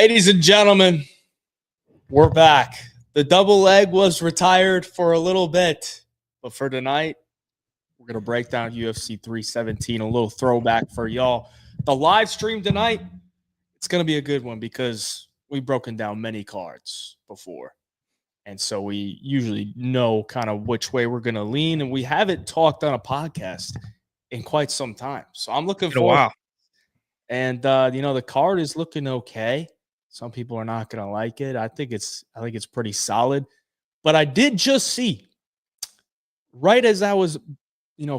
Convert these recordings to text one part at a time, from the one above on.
Ladies and gentlemen, we're back. The double leg was retired for a little bit, but for tonight, we're going to break down UFC 317, a little throwback for y'all. The live stream tonight, it's going to be a good one because we've broken down many cards before. And so we usually know kind of which way we're going to lean, and we haven't talked on a podcast in quite some time. So I'm looking forward. Wow. And the card is looking okay. Some people are not going to like it. I think it's pretty solid. But I did just see, right as I was,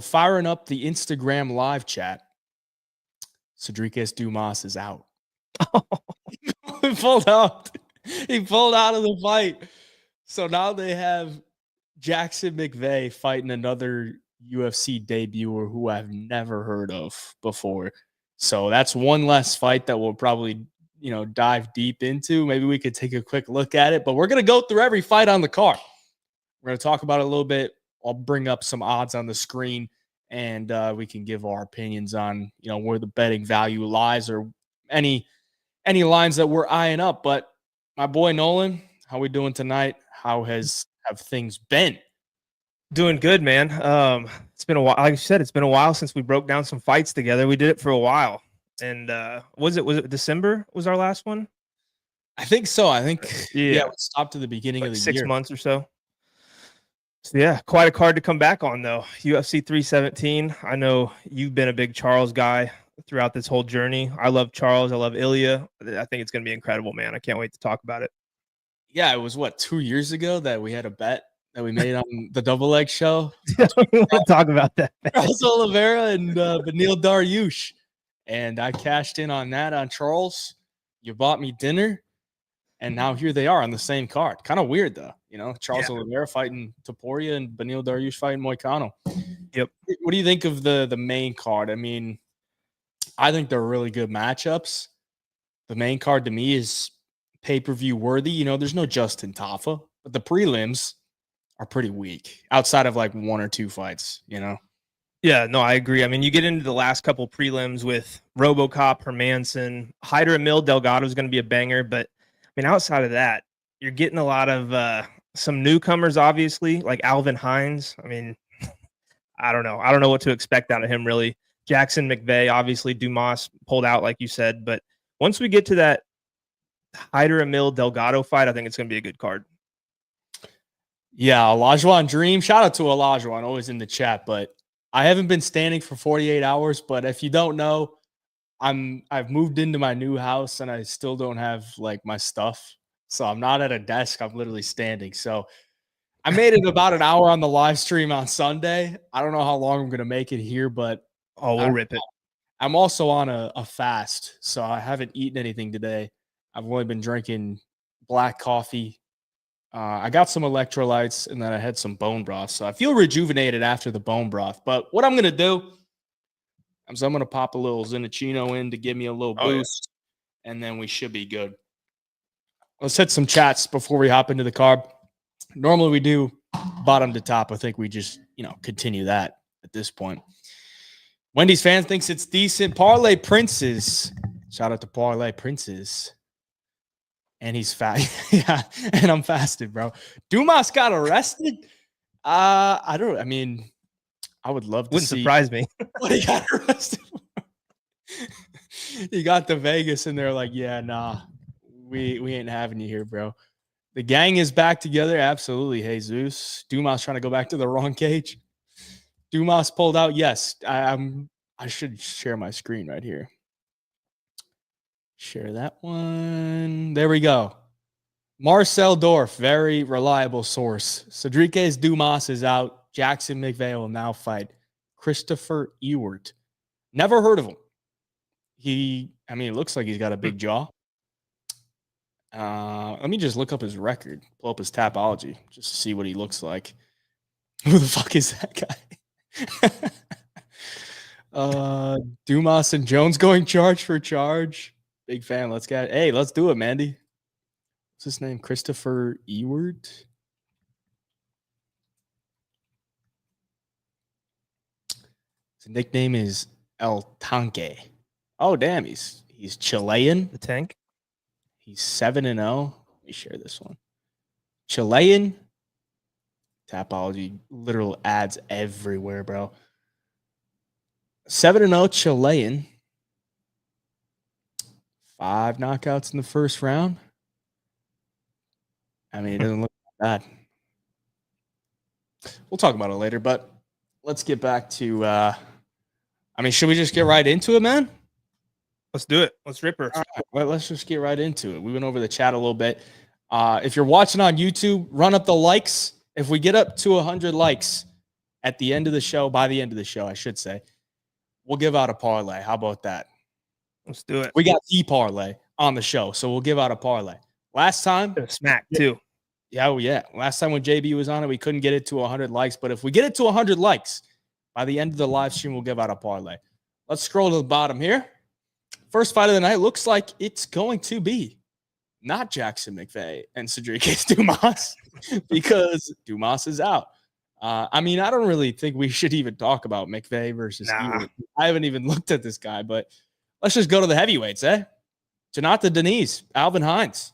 firing up the Instagram live chat, Rodrigues Dumas is out. He pulled out. He pulled out of the fight. So now they have Jackson McVeigh fighting another UFC debuter who I've never heard of before. So that's one less fight that we'll probably, dive deep into. Maybe we could take a quick look at it, but we're going to go through every fight on the card. We're going to talk about it a little bit. I'll bring up some odds on the screen, and we can give our opinions on, where the betting value lies or any lines that we're eyeing up. But my boy Nolan, how we doing tonight? How have things been? Doing good, man. It's been a while. Like I said, it's been a while since we broke down some fights together. We did it for a while. And was it December was our last one? I think so. I think we stopped at the beginning of the 6 year. months or so. So yeah, quite a card to come back on though. UFC 317. I know you've been a big Charles guy throughout this whole journey. I love Charles. I love Ilya. I think it's going to be incredible, man. I can't wait to talk about it. Yeah, it was 2 years ago that we had a bet that we made on the double leg show. We want to talk about that. Charles Oliveira and Benil Dariush. And I cashed in on that on Charles. You bought me dinner. And now here they are on the same card. Kind of weird, though. Charles Oliveira fighting Topuria and Benil Dariush fighting Moicano. Yep. What do you think of the main card? I mean, I think they're really good matchups. The main card to me is pay-per-view worthy. There's no Justin Tafa, but the prelims are pretty weak outside of like one or two fights, Yeah, no, I agree. I mean, you get into the last couple prelims with RoboCop, Hermansson, Amil, Delgado is going to be a banger. But, I mean, outside of that, you're getting a lot of some newcomers, obviously, like Alvin Hines. I mean, I don't know. I don't know what to expect out of him, really. Jackson McVeigh, obviously, Dumas pulled out, like you said. But once we get to that Amil, Delgado fight, I think it's going to be a good card. Yeah, Olajuwon Dream. Shout out to Olajuwon, always in the chat, but I haven't been standing for 48 hours, but if you don't know, I've moved into my new house and I still don't have like my stuff. So I'm not at a desk. I'm literally standing. So I made it about an hour on the live stream on Sunday. I don't know how long I'm going to make it here, but we'll rip it. I'm also on a fast, so I haven't eaten anything today. I've only been drinking black coffee. I got some electrolytes, and then I had some bone broth. So I feel rejuvenated after the bone broth. But what I'm going to do is I'm going to pop a little Zinachino in to give me a little boost, and then we should be good. Let's hit some chats before we hop into the card. Normally we do bottom to top. I think we just, continue that at this point. Wendy's fan thinks it's decent. Parlay Princes. Shout out to Parlay Princes. And he's fat. Yeah, and I'm fasted, bro. Dumas got arrested. I would love to Wouldn't see. Surprise me. What he got arrested for. He got to Vegas and they're like, yeah, nah, we ain't having you here, bro. The gang is back together. Absolutely, Jesus. Dumas trying to go back to the wrong cage. Dumas pulled out. Yes, I should share my screen right here. Share that one. There we go. Marcel Dorf, very reliable source. Rodrigues Dumas is out. Jackson McVeigh will now fight Christopher Ewart. Never heard of him. It looks like he's got a big jaw. Let me just look up his record, pull up his Tapology, just to see what he looks like. Who the fuck is that guy? Dumas and Jones going charge for charge. Big fan. Let's do it, Mandy. What's his name? Christopher Ewart. His nickname is El Tanque. Oh, damn, he's Chilean. The tank. He's 7-0. Let me share this one. Chilean. Tapology, literal ads everywhere, bro. 7-0 Chilean. 5 knockouts in the first round. I mean, it doesn't look bad. We'll talk about it later, but let's get back to should we just get right into it, man? Let's do it. Let's rip her. All right, well, let's just get right into it. We went over the chat a little bit. If you're watching on YouTube, run up the likes. If we get up to 100 likes at the end of the show, by the end of the show, I should say, we'll give out a parlay. How about that? Let's do it. We got the parlay on the show, so we'll give out a parlay. Last time, smack too. Yeah. Last time when JB was on it, we couldn't get it to 100 likes. But if we get it to 100 likes, by the end of the live stream, we'll give out a parlay. Let's scroll to the bottom here. First fight of the night looks like it's going to be not Jackson McVeigh and Cedric Dumas because Dumas is out. I don't really think we should even talk about McVeigh versus Ewing. I haven't even looked at this guy, but let's just go to the heavyweights, Jonathan Diniz, Alvin Hines.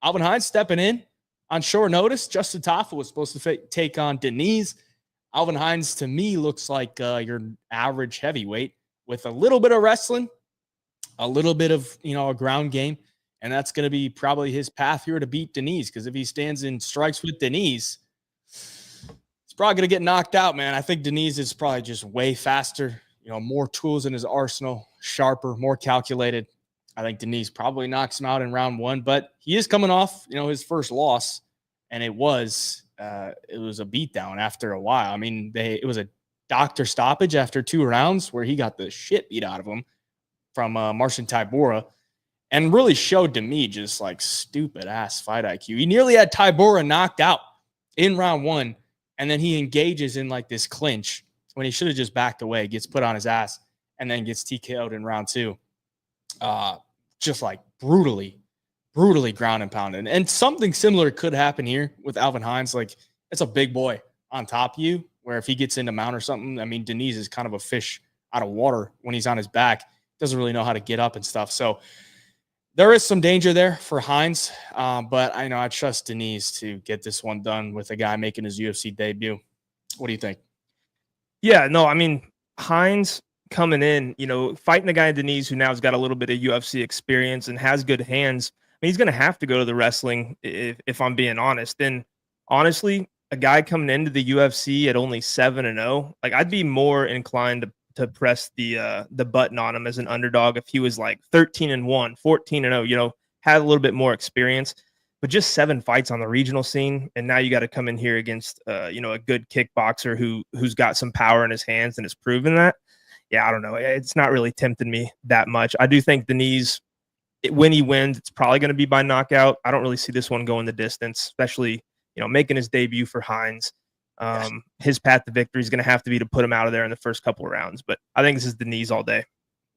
Alvin Hines stepping in on short notice. Justin Taffa was supposed to take on Diniz. Alvin Hines, to me, looks like your average heavyweight with a little bit of wrestling, a little bit of, a ground game. And that's going to be probably his path here to beat Diniz. Because if he stands in strikes with Diniz, he's probably going to get knocked out, man. I think Diniz is probably just way faster, more tools in his arsenal, sharper, more calculated. I think Diniz probably knocks him out in round 1, but he is coming off, his first loss. And it was a beatdown after a while. It was a doctor stoppage after 2 rounds where he got the shit beat out of him from Marcin Tybura. And really showed to me just like stupid ass fight IQ. He nearly had Tybura knocked out in round 1. And then he engages in like this clinch when he should have just backed away, gets put on his ass, and then gets TKO'd in round 2. Just like brutally ground and pounded. And something similar could happen here with Alvin Hines. Like, it's a big boy on top of you, where if he gets into mount or something, Diniz is kind of a fish out of water when he's on his back. Doesn't really know how to get up and stuff. So there is some danger there for Hines, but I trust Diniz to get this one done with a guy making his UFC debut. What do you think? Yeah, no, Hines coming in, fighting the guy Diniz who now has got a little bit of UFC experience and has good hands. He's going to have to go to the wrestling if I'm being honest. And honestly, a guy coming into the UFC at only 7-0, like I'd be more inclined to press the button on him as an underdog if he was like 13-1, 14-0, had a little bit more experience, but just 7 fights on the regional scene. And now you got to come in here against, a good kickboxer who's got some power in his hands and has proven that. Yeah, I don't know. It's not really tempting me that much. I do think Diniz, when he wins, it's probably going to be by knockout. I don't really see this one going the distance, especially, making his debut for Hines. His path to victory is going to have to be to put him out of there in the first couple of rounds. But I think this is Diniz all day.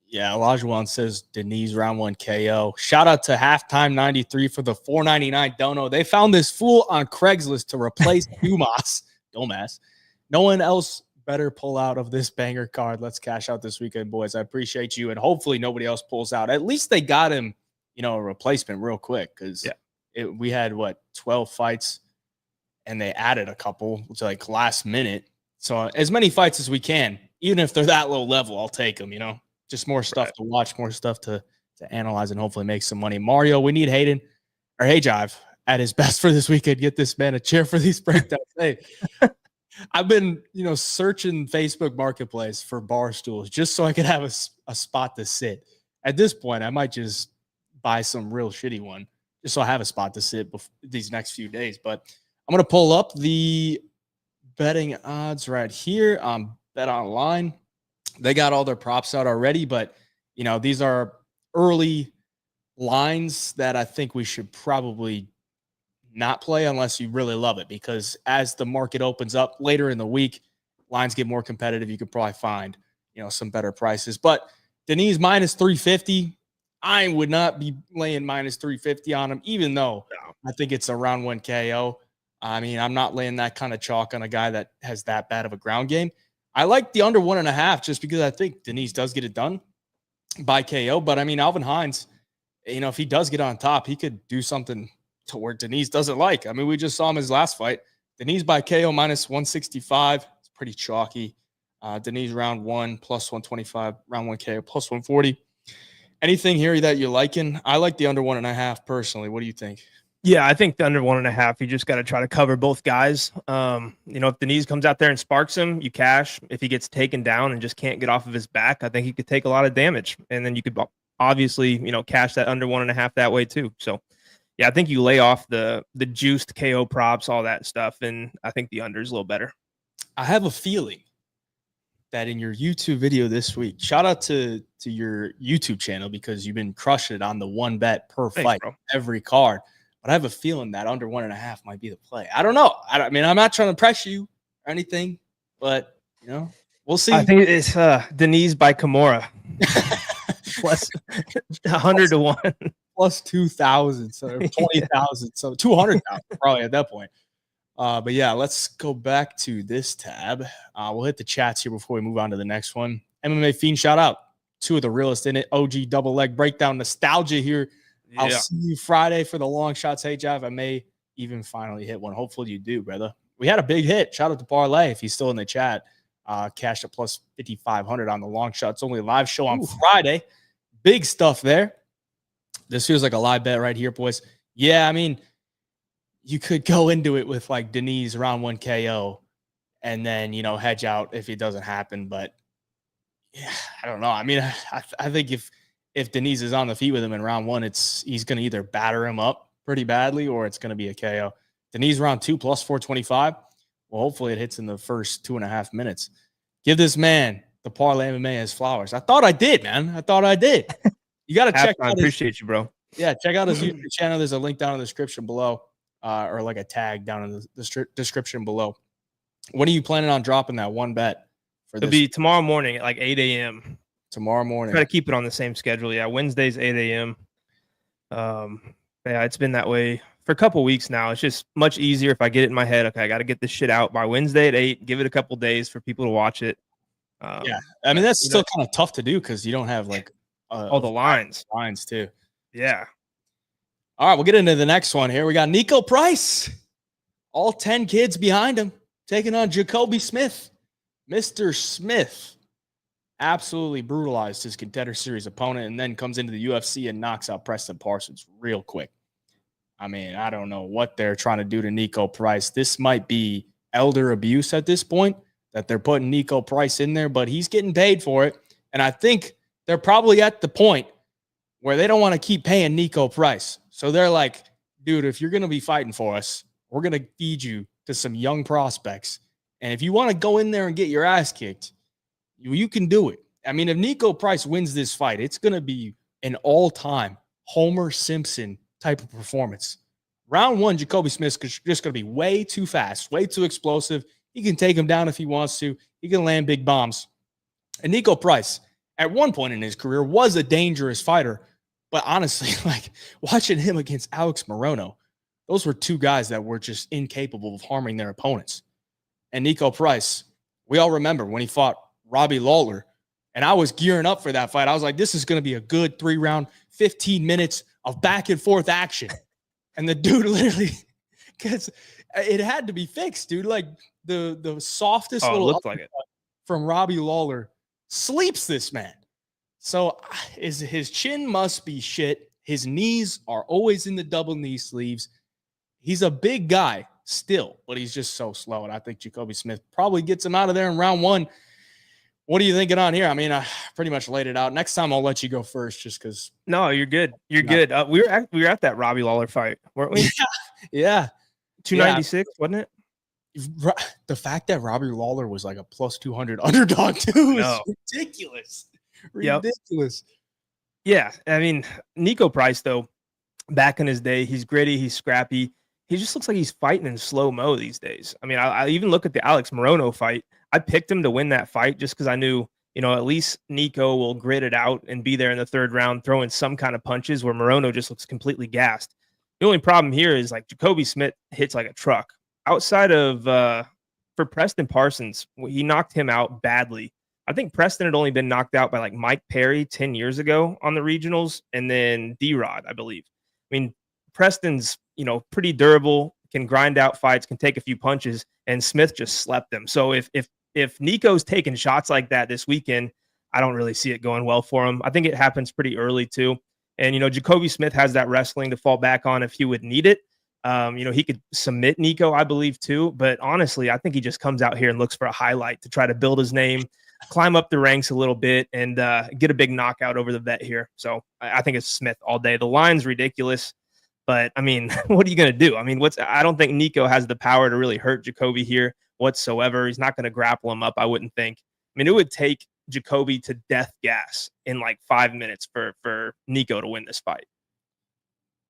Yeah, Olajuwon says Diniz round 1 KO. Shout out to Halftime 93 for the $4.99 dono. They found this fool on Craigslist to replace Dumas. Dumbass. No one else better pull out of this banger card. Let's cash out this weekend, boys. I appreciate you. And hopefully nobody else pulls out. At least they got him, a replacement real quick. Because we had, 12 fights. And they added a couple to like last minute. So as many fights as we can, even if they're that low level, I'll take them, just more stuff to watch, more stuff to analyze and hopefully make some money. Mario, we need Hayden or Hey Jive at his best for this weekend. Get this man a chair for these breakdowns. Hey, I've been, searching Facebook Marketplace for bar stools just so I could have a spot to sit. At this point, I might just buy some real shitty one just so I have a spot to sit these next few days. But I'm going to pull up the betting odds right here on Bet Online. They got all their props out already, but, these are early lines that I think we should probably not play unless you really love it, because as the market opens up later in the week, lines get more competitive. You could probably find, some better prices. But Diniz minus 350, I would not be laying minus 350 on him, even though I think it's a round 1 KO. I'm not laying that kind of chalk on a guy that has that bad of a ground game. I like the under 1.5 just because I think Diniz does get it done by KO. But Alvin Hines, if he does get on top, he could do something to where Diniz doesn't like. I mean, we just saw him his last fight. Diniz by KO minus 165. It's pretty chalky. Diniz round 1 plus 125, round 1 KO plus 140. Anything here that you're liking? I like the under 1.5 personally. What do you think? Yeah, I think the under 1.5, you just got to try to cover both guys. If Diniz comes out there and sparks him, you cash. If he gets taken down and just can't get off of his back, I think he could take a lot of damage. And then you could obviously, cash that under 1.5 that way too. So, yeah, I think you lay off the juiced KO props, all that stuff, and I think the under is a little better. I have a feeling that in your YouTube video this week, shout out to your YouTube channel because you've been crushing it on the one bet per fight, every card. But I have a feeling that under 1.5 might be the play. I don't know. I mean, I'm not trying to press you or anything, but we'll see. I think it's Diniz by Kimura plus 100 to 1, plus 2,000, so 20,000, so 200,000 probably at that point. But yeah, let's go back to this tab. We'll hit the chats here before we move on to the next one. MMA Fiend shout out, 2 of the realest in it. OG double leg breakdown nostalgia here. Yeah. I'll see you Friday for the long shots. Hey, Jav, I may even finally hit one. Hopefully you do, brother. We had a big hit. Shout out to Parlay if he's still in the chat. Cashed at plus 5,500 on the long shots. Only live show on Friday. Big stuff there. This feels like a live bet right here, boys. Yeah, I mean, you could go into it with like Diniz round 1 KO and then, hedge out if it doesn't happen. But yeah, I don't know. I mean, I think if Diniz is on the feet with him in round 1, he's going to either batter him up pretty badly or it's going to be a KO. Diniz round 2 plus 425. Well, hopefully it hits in the first 2.5 minutes. Give this man, the Parlay MMA, his flowers. I thought I did, man. I thought I did. You got to check out. I appreciate you, bro. Yeah, check out his YouTube channel. There's a link down in the description below, or like a tag down in the description below. When are you planning on dropping that one bet? It'll be tomorrow morning at like 8 a.m. Tomorrow morning. Try to keep it on the same schedule. Yeah, Wednesdays 8 a.m. Yeah, it's been that way for a couple weeks now. It's just much easier if I get it in my head. Okay, I got to get this shit out by Wednesday at 8. Give it a couple days for people to watch it. Yeah, I mean that's still kind of tough to do because you don't have like all the lines too. Yeah. All right, we'll get into the next one here. We got Nico Price, all 10 kids behind him, taking on Jacoby Smith. Mr. Smith absolutely brutalized his Contender Series opponent and then comes into the UFC and knocks out Preston Parsons real quick. I mean, I don't know what they're trying to do to Nico Price. This might be elder abuse at this point that they're putting Nico Price in there, but he's getting paid for it. And I think they're probably at the point where they don't want to keep paying Nico Price. So they're like, dude, if you're going to be fighting for us, we're going to feed you to some young prospects. And if you want to go in there and get your ass kicked, you can do it. I mean, if Nico Price wins this fight, it's going to be an all-time Homer Simpson type of performance. Round 1, Jacoby Smith's just going to be way too fast, way too explosive. He can take him down if he wants to. He can land big bombs. And Nico Price, at one point in his career, was a dangerous fighter. But honestly, like watching him against Alex Morono, those were 2 guys that were just incapable of harming their opponents. And Nico Price, we all remember when he fought Robbie Lawler, and I was gearing up for that fight. I was like, this is going to be a good 3-round, 15 minutes of back and forth action. And the dude literally, because it had to be fixed, dude. Like the softest little looked like it from Robbie Lawler sleeps this man. So his chin must be shit. His knees are always in the double knee sleeves. He's a big guy still, but he's just so slow. And I think Jacoby Smith probably gets him out of there in round 1. What are you thinking on here? I mean, I pretty much laid it out. Next time I'll let you go first just because. No, you're good. You're good. We were at that Robbie Lawler fight, weren't we? Yeah. 296, wasn't it? The fact that Robbie Lawler was like a plus 200 underdog too is ridiculous. Ridiculous. Yep. Yeah. I mean, Nico Price, though, back in his day, he's gritty, he's scrappy. He just looks like he's fighting in slow-mo these days. I mean, I even look at the Alex Morono fight. I picked him to win that fight just because I knew, at least Nico will grit it out and be there in the 3rd round, throwing some kind of punches where Morono just looks completely gassed. The only problem here is like Jacoby Smith hits like a truck. Outside of for Preston Parsons, he knocked him out badly I think Preston had only been knocked out by like Mike Perry 10 years ago on the regionals, and then D-Rod, I believe. I mean, Preston's, pretty durable, can grind out fights, can take a few punches, and Smith just slept him. So if Nico's taking shots like that this weekend, I don't really see it going well for him. I think it happens pretty early too. And, Jacoby Smith has that wrestling to fall back on if he would need it. He could submit Nico, I believe, too. But honestly, I think he just comes out here and looks for a highlight to try to build his name, climb up the ranks a little bit, and get a big knockout over the vet here. So I think it's Smith all day. The line's ridiculous, but I mean, what are you going to do? I mean, I don't think Nico has the power to really hurt Jacoby here whatsoever. He's not going to grapple him up, I wouldn't think. I mean, it would take Jacoby to death gas in like 5 minutes for Nico to win this fight.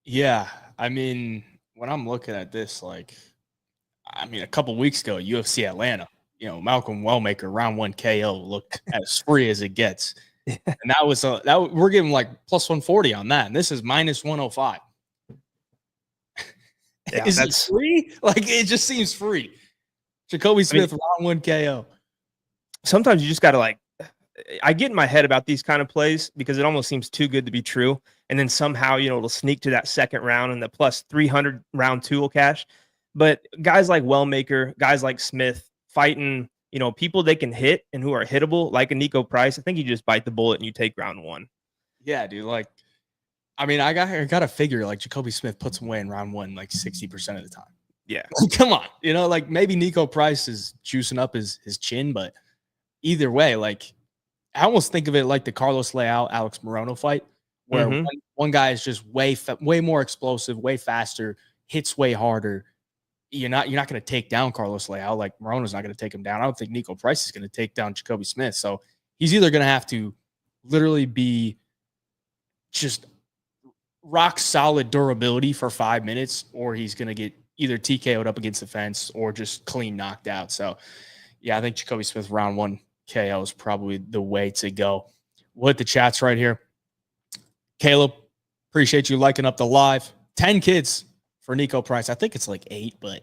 Yeah, I mean, when I'm looking at this, a couple weeks ago, UFC Atlanta, Malcolm Wellmaker round 1 KO looked as free as it gets, and that was we're giving like plus 140 on that, and this is minus 105. Yeah, is it free? Like, it just seems free. Jacoby Smith round 1 KO. Sometimes you just got to I get in my head about these kind of plays because it almost seems too good to be true. And then somehow, it'll sneak to that second round and the plus 300 round 2 will cash. But guys like Wellmaker, guys like Smith fighting, people they can hit and who are hittable, like a Nico Price, I think you just bite the bullet and you take round 1. Yeah, dude. I got to figure Jacoby Smith puts him away in round 1 like 60% of the time. Yeah. Come on. Maybe Nico Price is juicing up his chin, but either way, I almost think of it like the Carlos Leal, Alex Morono fight, where one guy is just way more explosive, way faster, hits way harder. You're not going to take down Carlos Leal. Like, Morono's not going to take him down. I don't think Nico Price is going to take down Jacoby Smith. So he's either going to have to literally be just rock solid durability for 5 minutes, or he's going to get either TKO'd up against the fence or just clean knocked out. So yeah, I think Jacoby Smith round 1 KO is probably the way to go. We'll hit the chats right here. Caleb, appreciate you liking up the live. 10 kids for Nico Price. I think it's like 8, but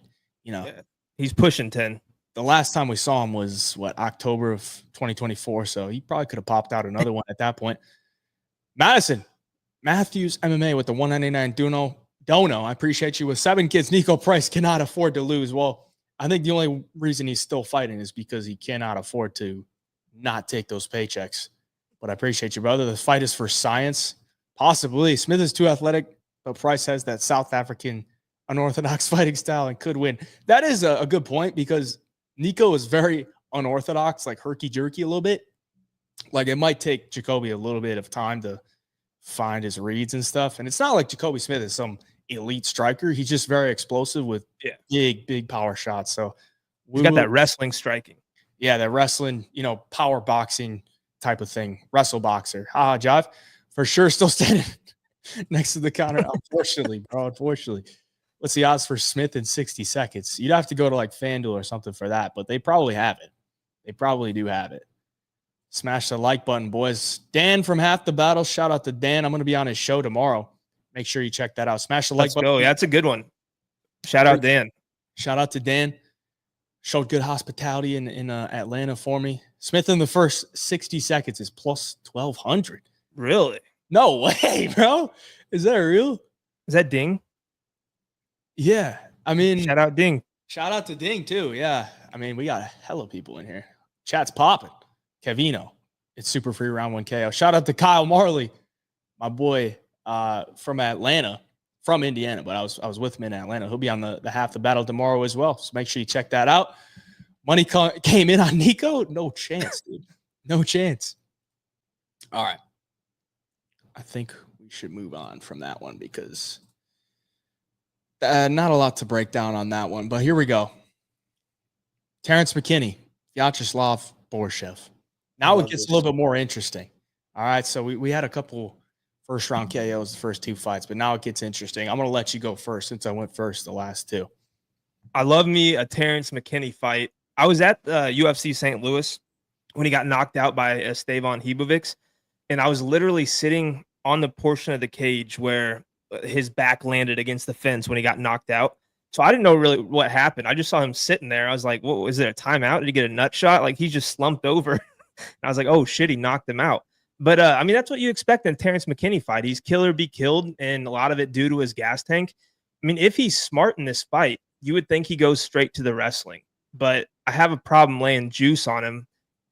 he's pushing 10. The last time we saw him was October of 2024. So he probably could have popped out another one at that point. Madison Matthews MMA with the 199 Dono. I appreciate you with 7 kids. Nico Price cannot afford to lose. Well, I think the only reason he's still fighting is because he cannot afford to not take those paychecks. But I appreciate you, brother. The fight is for science. Possibly. Smith is too athletic, but Price has that South African unorthodox fighting style and could win. That is a good point, because Nico is very unorthodox, like herky-jerky a little bit. It might take Jacoby a little bit of time to find his reads and stuff. And it's not like Jacoby Smith is some elite striker. He's just very explosive with big power shots. So he's got that wrestling striking. Yeah, that wrestling, power boxing type of thing. Wrestle boxer. Jive. For sure, still standing next to the counter. Unfortunately, bro. Unfortunately. What's the odds for Smith in 60 seconds? You'd have to go to FanDuel or something for that, but they probably have it. They probably do have it. Smash the like button, boys. Dan from Half the Battle. Shout out to Dan. I'm going to be on his show tomorrow. Make sure you check that out. Smash the like button. Go. Yeah, that's a good one. Shout out Dan. Shout out to Dan. Showed good hospitality in Atlanta for me. Smith in the first 60 seconds is plus 1,200. Really? No way, bro. Is that real? Is that Ding? Yeah. Shout out Ding. Shout out to Ding, too. Yeah. We got a hell of people in here. Chat's popping. Kevino. It's super free round 1 KO. Shout out to Kyle Marley, my boy from Atlanta, from Indiana, but I was with him in Atlanta. He'll be on the Half the Battle tomorrow as well. So make sure you check that out. Money came in on Nico. No chance, dude. No chance. All right. I think we should move on from that one, because not a lot to break down on that one. But here we go. Terrence McKinney, Vyacheslav Borshchev. Now it gets a little bit more interesting. All right, so we had a couple first-round KOs the first 2 fights, but now it gets interesting. I'm going to let you go first, since I went first the last 2. I love me a Terrence McKinney fight. I was at UFC St. Louis when he got knocked out by Estevan Hibovic, and I was literally sitting on the portion of the cage where his back landed against the fence when he got knocked out. So I didn't know really what happened. I just saw him sitting there. I was like, "What, is it a timeout? Did he get a nut shot?" Like, he's just slumped over. I was like, oh shit, he knocked him out. But I mean, that's what you expect in a Terrence McKinney fight. He's kill or be killed, and a lot of it due to his gas tank. I mean, if he's smart in this fight, you would think he goes straight to the wrestling. But I have a problem laying juice on him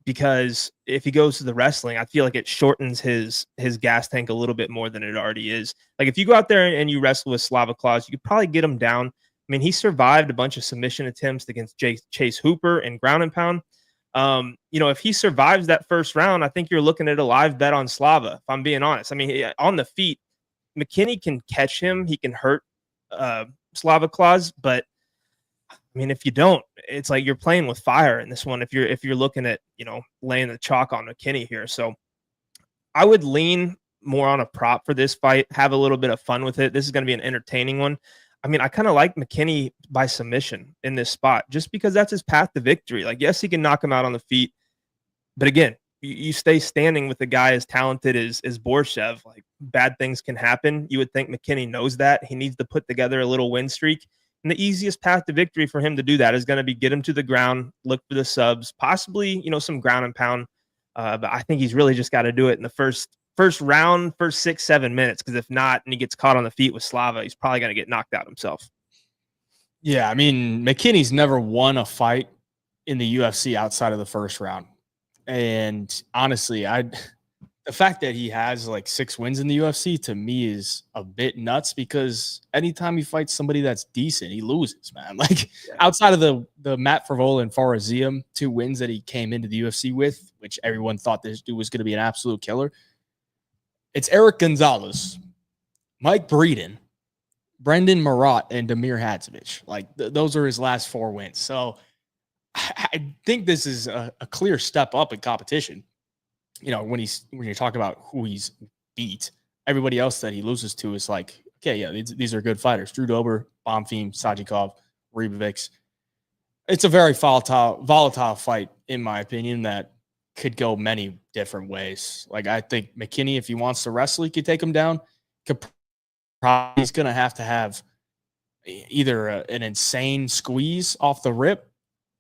because if he goes to the wrestling, I feel like it shortens his gas tank a little bit more than it already is. Like if you go out there and you wrestle with Slava Claus, you could probably get him down. I mean, he survived a bunch of submission attempts against Chase Hooper and ground and pound. If he survives that first round, I think you're looking at a live bet on Slava, if I'm being honest. I mean, on the feet, McKinney can catch him. He can hurt Slava Claus, but I mean, if you don't, it's like you're playing with fire in this one. If you're looking at, laying the chalk on McKinney here. So I would lean more on a prop for this fight, have a little bit of fun with it. This is going to be an entertaining one. I mean, I kind of like McKinney by submission in this spot just because that's his path to victory. Like, yes, he can knock him out on the feet, but again, you stay standing with a guy as talented as Borshchev. Like, bad things can happen. You would think McKinney knows that. He needs to put together a little win streak. And the easiest path to victory for him to do that is going to be get him to the ground, look for the subs, possibly, some ground and pound. But I think he's really just got to do it in the first round, first 6-7 minutes. Because if not, and he gets caught on the feet with Slava, he's probably going to get knocked out himself. Yeah, I mean, McKinney's never won a fight in the UFC outside of the first round. And honestly, the fact that he has like 6 wins in the UFC to me is a bit nuts because anytime he fights somebody that's decent, he loses, man. Like outside of the Matt Frevola and Faraziem 2 wins that he came into the UFC with, which everyone thought this dude was going to be an absolute killer. It's Eric Gonzalez, Mike Breeden, Brendan Marat, and Damir Hadzovic. Like those are his last 4 wins. So I think this is a clear step up in competition. When you're talking about who he's beat, everybody else that he loses to is like, okay, yeah, these are good fighters. Drew Dober, Bonfim, Sajikov, Ribovics. It's a very volatile fight, in my opinion, that could go many different ways. Like, I think McKinney, if he wants to wrestle, he could take him down. He's going to have either an insane squeeze off the rip,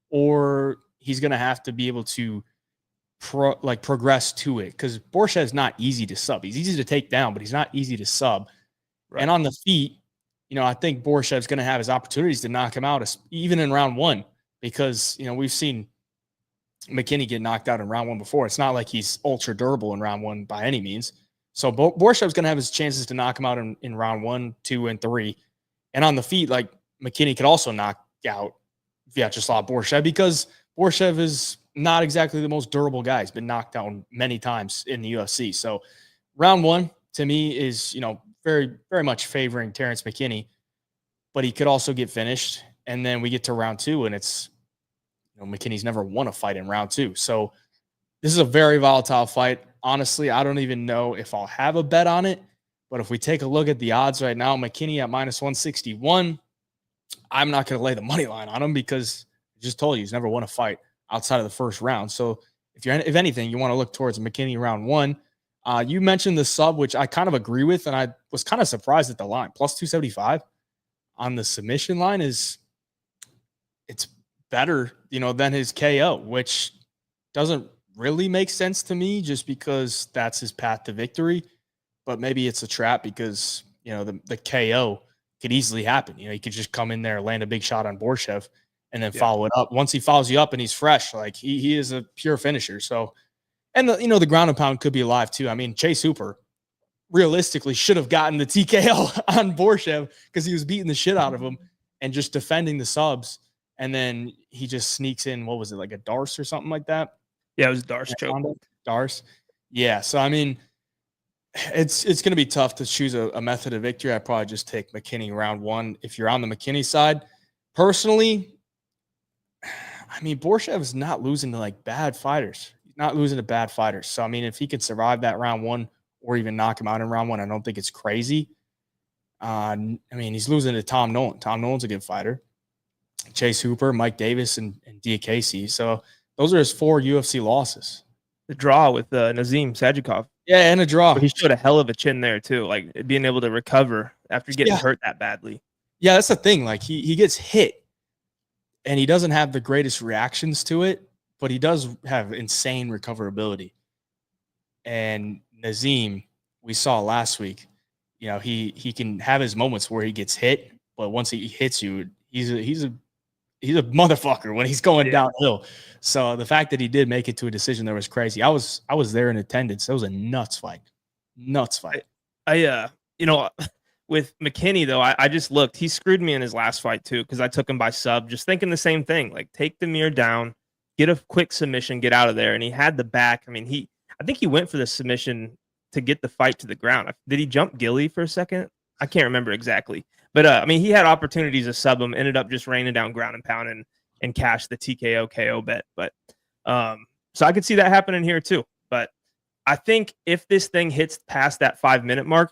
or he's going to have to be able to progress to it, because Borshchev is not easy to sub. He's easy to take down, but he's not easy to sub. Right. And on the feet, I think Borshchev's going to have his opportunities to knock him out, even in round 1, because we've seen McKinney get knocked out in round 1 before. It's not like he's ultra durable in round 1 by any means. So Borshchev's going to have his chances to knock him out in round 1, 2, and 3. And on the feet, like, McKinney could also knock out Vyacheslav Borshchev, because Borshchev is not exactly the most durable guy. He's been knocked down many times in the UFC. So round 1 to me is, very, very much favoring Terrence McKinney, but he could also get finished. And then we get to round 2 and it's, McKinney's never won a fight in round 2. So this is a very volatile fight. Honestly, I don't even know if I'll have a bet on it, but if we take a look at the odds right now, McKinney at -161, I'm not going to lay the money line on him because I just told you he's never won a fight outside of the first round. So if anything, you want to look towards McKinney round 1. You mentioned the sub, which I kind of agree with, and I was kind of surprised at the line. +275 on the submission line it's better, than his KO, which doesn't really make sense to me just because that's his path to victory. But maybe it's a trap because, the KO could easily happen. He could just come in there, land a big shot on Borshchev, and then follow it up. Once he follows you up and he's fresh, like he is a pure finisher. So, and the ground and pound could be alive too. I mean, Chase Hooper realistically should have gotten the TKO on Borshchev because he was beating the shit out of him and just defending the subs. And then he just sneaks in, what was it, like a Darce or something like that? Yeah, it was Darce choke. Darce. Yeah. So, I mean, it's going to be tough to choose a method of victory. I'd probably just take McKinney round 1 if you're on the McKinney side. Personally, I mean, Borshchev is not losing to like bad fighters. He's not losing to bad fighters. So, I mean, if he could survive that round 1 or even knock him out in round 1, I don't think it's crazy. I mean, he's losing to Tom Nolan. Tom Nolan's a good fighter. Chase Hooper, Mike Davis, and Diakese. So those are his 4 UFC losses. The draw with Nazim Sajikov. Yeah, and a draw. He showed a hell of a chin there too, like being able to recover after getting hurt that badly. Yeah, that's the thing. Like he gets hit, and he doesn't have the greatest reactions to it, but he does have insane recoverability. And Nazim, we saw last week, you know, he can have his moments where he gets hit, but once he hits you, he's a motherfucker when he's going downhill. So the fact that he did make it to a decision there was crazy. I was there in attendance. That was a nuts fight. I you know, with McKinney though, I just looked. He screwed me in his last fight too because I took him by sub, just thinking the same thing. Like take the mirror down, get a quick submission, get out of there. And he had the back. I mean, I think he went for the submission to get the fight to the ground. Did he jump Gilly for a second? I can't remember exactly. But I mean, he had opportunities to sub him, ended up just raining down ground and pound and cash the TKO KO bet. But so I could see that happening here too. But I think if this thing hits past that 5-minute mark,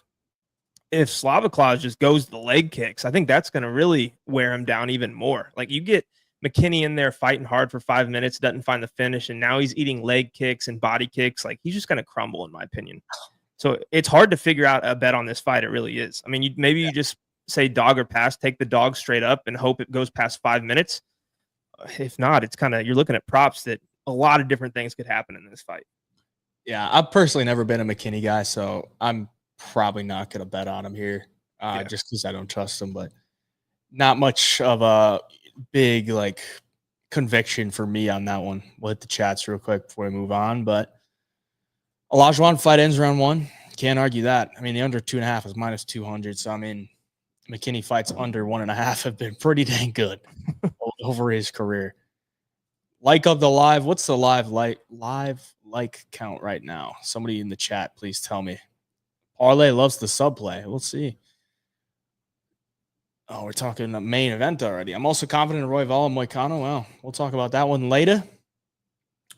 if Slavoclaw just goes to the leg kicks, I think that's going to really wear him down even more. Like you get McKinney in there fighting hard for 5 minutes, doesn't find the finish, and now he's eating leg kicks and body kicks. Like he's just going to crumble, in my opinion. So it's hard to figure out a bet on this fight. It really is. I mean, you just say dog or pass, take the dog straight up and hope it goes past 5 minutes. If not, it's kind of, you're looking at props that a lot of different things could happen in this fight. Yeah, I've personally never been a McKinney guy, so I'm probably not going to bet on him here just because I don't trust him, but not much of a big like conviction for me on that one. We'll hit the chats real quick before we move on, but Olajuwon fight ends round 1. Can't argue that. I mean, the under 2.5 is minus 200. So, I mean, McKinney fights under 1.5 have been pretty dang good over his career. Like of the live, what's the live like count right now? Somebody in the chat, please tell me. Parlay loves the sub play. We'll see. Oh, we're talking the main event already. I'm also confident in Royval and Moicano. Well, we'll talk about that one later.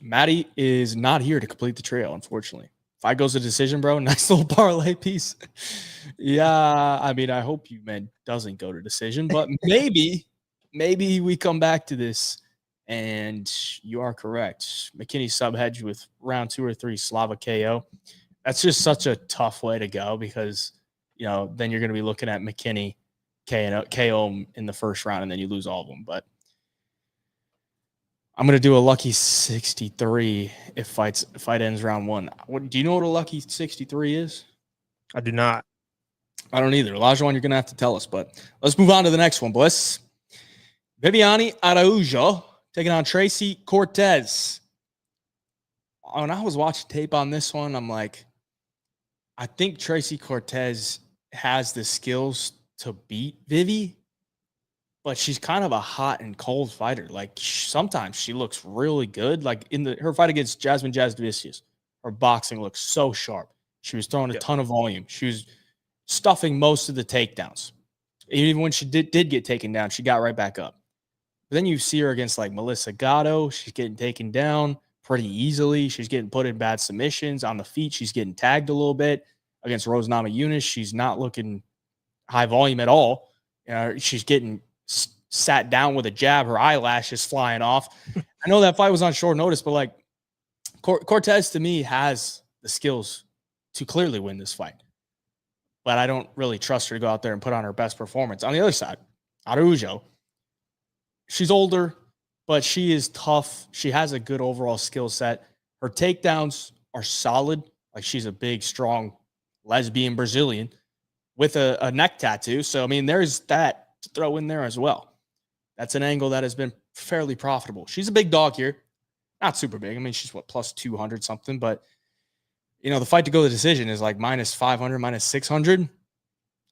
Maddie is not here to complete the trail, unfortunately. Fight goes to decision, bro. Nice little parlay piece. Yeah, I mean, I hope you meant doesn't go to decision, but maybe we come back to this and you are correct. McKinney sub hedge with round 2 or 3 Slava KO. That's just such a tough way to go because, you know, then you're going to be looking at McKinney KO in the first round and then you lose all of them. But I'm going to do a lucky 63 if fight ends round 1. Do you know what a lucky 63 is? I do not. I don't either. Olajuwon, you're going to have to tell us, but let's move on to the next one, boys. Viviane Araujo taking on Tracy Cortez. When I was watching tape on this one, I'm like, I think Tracy Cortez has the skills to beat Vivi, but she's kind of a hot and cold fighter. Like sometimes she looks really good. Like in her fight against Jasmine Jasdavicius, her boxing looks so sharp. She was throwing a ton of volume. She was stuffing most of the takedowns. Even when she did get taken down, she got right back up. But then you see her against like Melissa Gatto. She's getting taken down pretty easily. She's getting put in bad submissions. On the feet, she's getting tagged a little bit. Against Rose Namajunas, she's not looking high volume at all. She's getting sat down with a jab. Her eyelash is flying off. I know that fight was on short notice, but like Cortez to me has the skills to clearly win this fight. But I don't really trust her to go out there and put on her best performance. On the other side, Araujo, she's older, but she is tough. She has a good overall skill set. Her takedowns are solid. Like she's a big, strong lesbian Brazilian with a neck tattoo. So, I mean, there's that to throw in there as well. That's an angle that has been fairly profitable. She's a big dog here. Not super big. I mean, she's plus 200 something, but the fight to go to the decision is like minus 500, minus 600.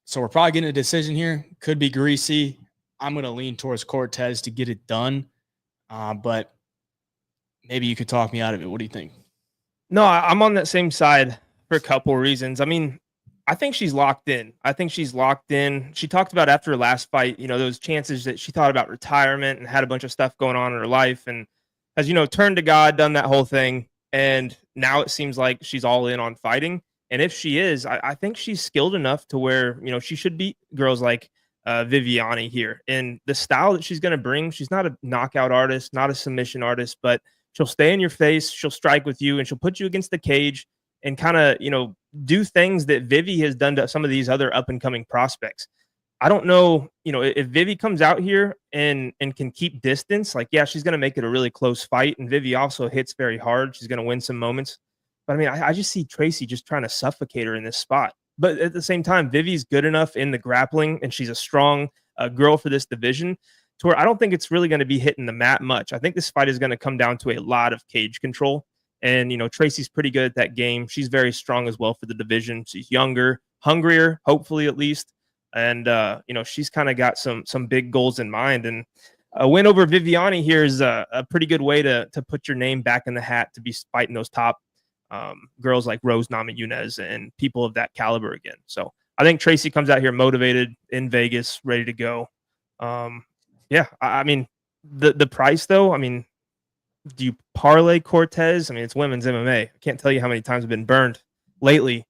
So we're probably getting a decision here. Could be greasy. I'm going to lean towards Cortez to get it done. But maybe you could talk me out of it. What do you think? No, I'm on that same side for a couple of reasons. I mean, I think she's locked in. She talked about after her last fight, those chances that she thought about retirement and had a bunch of stuff going on in her life and has, turned to God, done that whole thing. And now it seems like she's all in on fighting. And if she is, I think she's skilled enough to where, she should beat girls like Viviane here. And the style that she's going to bring, she's not a knockout artist, not a submission artist, but she'll stay in your face, she'll strike with you, and she'll put you against the cage and kind of, do things that Vivi has done to some of these other up-and-coming prospects. I don't know, if Vivi comes out here and can keep distance, like, yeah, she's going to make it a really close fight. And Vivi also hits very hard. She's going to win some moments. But I mean, I just see Tracy just trying to suffocate her in this spot. But at the same time, Vivi's good enough in the grappling, and she's a strong girl for this division to where I don't think it's really going to be hitting the mat much. I think this fight is going to come down to a lot of cage control. And, Tracy's pretty good at that game. She's very strong as well for the division. She's younger, hungrier, hopefully at least. And, she's kind of got some big goals in mind. And a win over Viviani here is a pretty good way to put your name back in the hat to be fighting those top girls like Rose Namajunas and people of that caliber again. So I think Tracy comes out here motivated in Vegas, ready to go. Yeah, I mean, the price, though, I mean, do you parlay Cortez? I mean, it's women's MMA. I can't tell you how many times I've been burned lately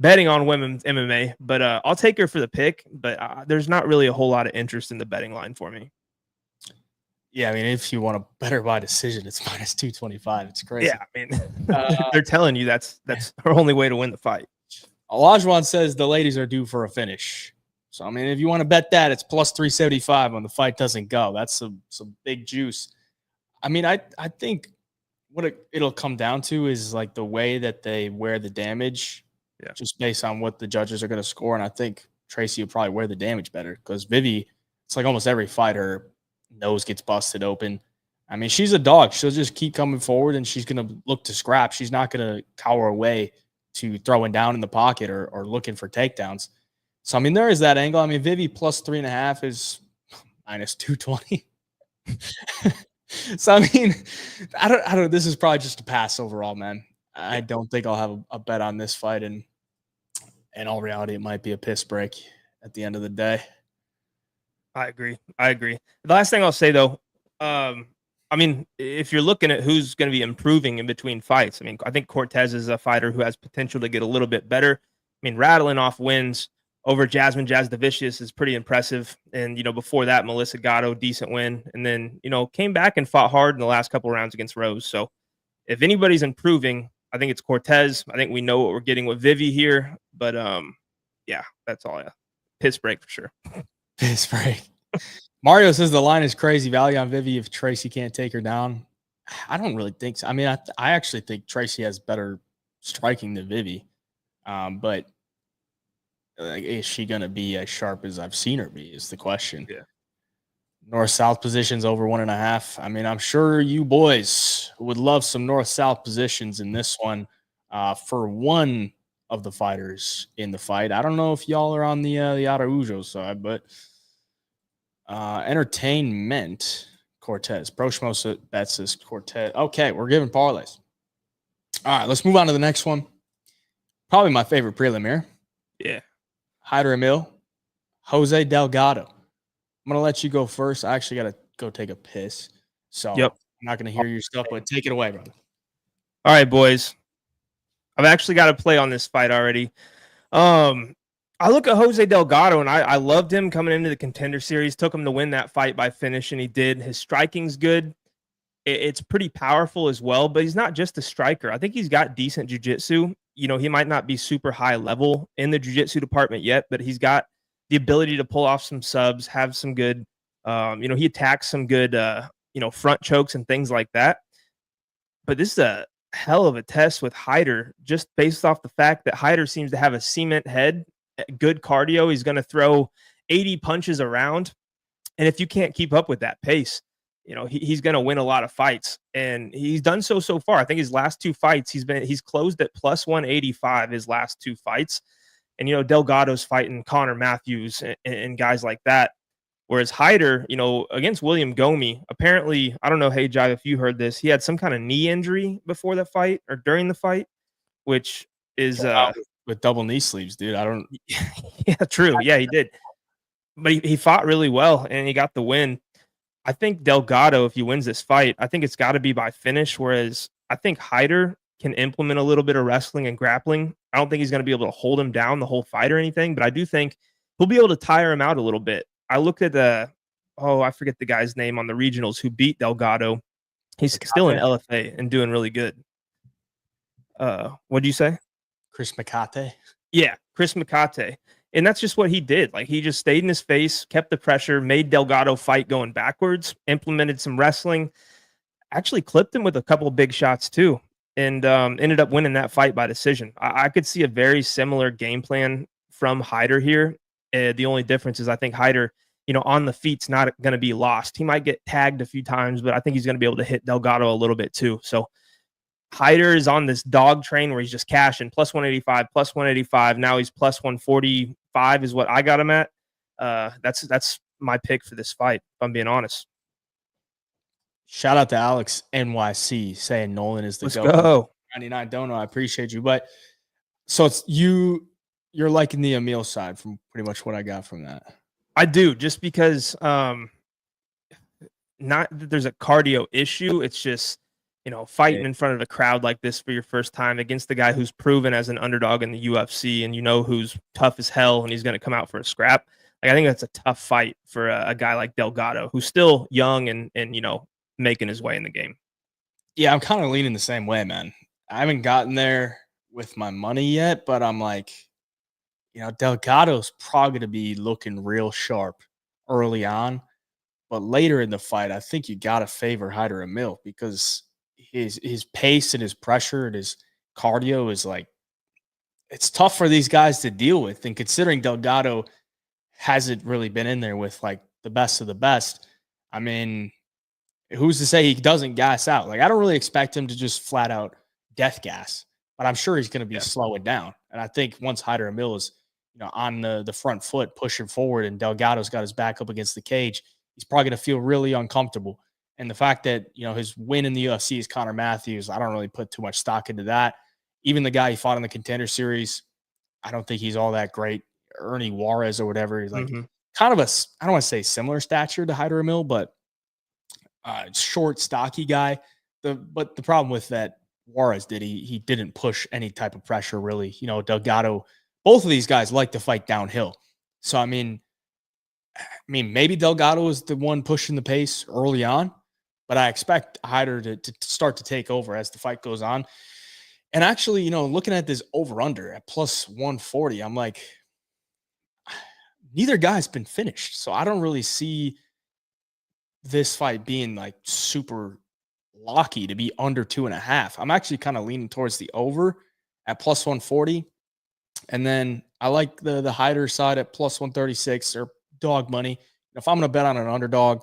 betting on women's MMA, but I'll take her for the pick. But there's not really a whole lot of interest in the betting line for me. Yeah, I mean, if you want to bet her by decision, it's minus 225. It's crazy. Yeah, I mean, they're telling you that's her only way to win the fight. Olajuwon says the ladies are due for a finish. So, I mean, if you want to bet that, it's plus 375 when the fight doesn't go. That's some big juice. I mean, I think what it'll come down to is like the way that they wear the damage, just based on what the judges are going to score. And I think Tracy will probably wear the damage better because Vivi, it's like almost every fight, her nose gets busted open. I mean, she's a dog. She'll just keep coming forward and she's going to look to scrap. She's not going to cower away to throwing down in the pocket or looking for takedowns. So, I mean, there is that angle. I mean, Vivi plus 3.5 is minus 220. So, I mean, I don't. This is probably just a pass overall, man. I don't think I'll have a bet on this fight, and in all reality, it might be a piss break at the end of the day. I agree. The last thing I'll say, though, I mean, if you're looking at who's going to be improving in between fights, I mean, I think Cortez is a fighter who has potential to get a little bit better. I mean, rattling off wins over Jasmine Jasdavicius is pretty impressive. And, before that, Melissa Gatto, decent win. And then, came back and fought hard in the last couple of rounds against Rose. So if anybody's improving, I think it's Cortez. I think we know what we're getting with Vivi here. But, yeah, that's all. Yeah. Piss break for sure. Piss break. Mario says the line is crazy value on Vivi if Tracy can't take her down. I don't really think so. I mean, I actually think Tracy has better striking than Vivi. But is she going to be as sharp as I've seen her be is the question. Yeah. North-south positions over 1.5. I mean, I'm sure you boys would love some north-south positions in this one for one of the fighters in the fight. I don't know if y'all are on the Araujo side, but entertainment, Cortez. Proshmo bets is Cortez. Okay, we're giving parlays. All right, let's move on to the next one. Probably my favorite prelim here. Yeah. Amil, Jose Delgado. I'm going to let you go first. I actually got to go take a piss. So I'm not going to hear your stuff, but take it away, brother. All right, boys. I've actually got a play on this fight already. I look at Jose Delgado, and I loved him coming into the Contender Series. Took him to win that fight by finish, and he did. His striking's good. It's pretty powerful as well, but he's not just a striker. I think he's got decent jiu-jitsu. He might not be super high level in the jiu-jitsu department yet, but he's got the ability to pull off some subs, have some good, he attacks some good, front chokes and things like that. But this is a hell of a test with Hyder, just based off the fact that Hyder seems to have a cement head, good cardio. He's going to throw 80 punches around. And if you can't keep up with that pace, he's going to win a lot of fights, and he's done so far. I think his last two fights, he's closed at plus 185 his last two fights. And, Delgado's fighting Connor Matthews and guys like that. Whereas Hyder, against William Gomi, apparently, I don't know, hey, Jai, if you heard this, he had some kind of knee injury before the fight or during the fight, which is with double knee sleeves, dude. I don't. Yeah, true. Yeah, he did. But he fought really well, and he got the win. I think Delgado, if he wins this fight, I think it's got to be by finish, whereas I think Hyder can implement a little bit of wrestling and grappling. I don't think he's going to be able to hold him down the whole fight or anything, but I do think he'll be able to tire him out a little bit. I looked at I forget the guy's name on the regionals who beat Delgado. He's still in LFA and doing really good. What did you say? Chris McCate. Yeah, Chris McCate. And that's just what he did. Like, he just stayed in his face, kept the pressure, made Delgado fight going backwards, implemented some wrestling, actually clipped him with a couple of big shots too, and ended up winning that fight by decision. I could see a very similar game plan from Hyder here. The only difference is I think Hyder, on the feet's not going to be lost. He might get tagged a few times, but I think he's going to be able to hit Delgado a little bit too. So Hyder is on this dog train where he's just cashing plus 185, plus 185. Now he's plus 145 is what I got him at. That's my pick for this fight, if I'm being honest. Shout out to Alex NYC saying Nolan is the Let's GOAT. go. 99 don't know. I appreciate you. But so it's you're liking the Amil side from pretty much what I got from that. I do, just because not that there's a cardio issue. It's just, fighting in front of a crowd like this for your first time against the guy who's proven as an underdog in the UFC, and who's tough as hell and he's going to come out for a scrap. Like, I think that's a tough fight for a guy like Delgado, who's still young and making his way in the game. Yeah, I'm kind of leaning the same way, man. I haven't gotten there with my money yet, but I'm like, Delgado's probably going to be looking real sharp early on. But later in the fight, I think you got to favor Hyder Amil because his pace and his pressure and his cardio is like, it's tough for these guys to deal with. And considering Delgado hasn't really been in there with like the best of the best, I mean, who's to say he doesn't gas out? Like, I don't really expect him to just flat out death gas, but I'm sure he's going to be slowing down. And I think once Hyder Amil is, on the front foot pushing forward and Delgado's got his back up against the cage, he's probably going to feel really uncomfortable. And the fact that, his win in the UFC is Connor Matthews, I don't really put too much stock into that. Even the guy he fought in the Contender Series, I don't think he's all that great. Ernie Juarez or whatever. He's like kind of I don't want to say similar stature to Hyder Amil, but short, stocky guy. But the problem with that Juarez he didn't push any type of pressure really. Delgado, both of these guys like to fight downhill. So I mean, maybe Delgado is the one pushing the pace early on, but I expect Hyder to start to take over as the fight goes on. And actually, looking at this over-under at plus 140, I'm like, neither guy's been finished. So I don't really see this fight being like super locky to be under 2.5. I'm actually kind of leaning towards the over at plus 140. And then I like the Hyder side at plus 136 or dog money. If I'm going to bet on an underdog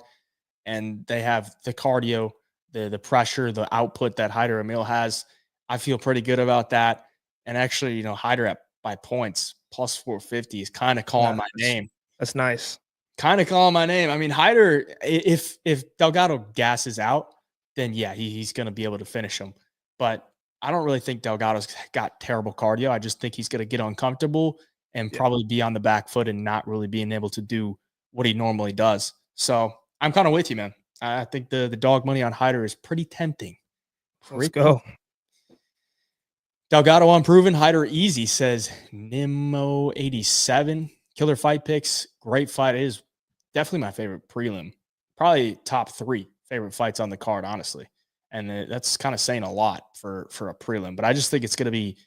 and they have the cardio, the pressure, the output that Hyder Amil has, I feel pretty good about that. And actually, Hyder by points plus 450 is kind of calling my name. That's nice. Kind of calling my name. I mean, Hyder, if Delgado gasses out, then yeah, he's going to be able to finish him. But I don't really think Delgado's got terrible cardio. I just think he's going to get uncomfortable and probably be on the back foot and not really being able to do what he normally does. So I'm kind of with you, man. I think the dog money on Hyder is pretty tempting. Let's go. Delgado unproven, Hyder easy, says Nimo87. Killer fight picks. Great fight. It is definitely my favorite prelim. Probably top 3 favorite fights on the card, honestly. And that's kind of saying a lot for a prelim. But I just think it's going to be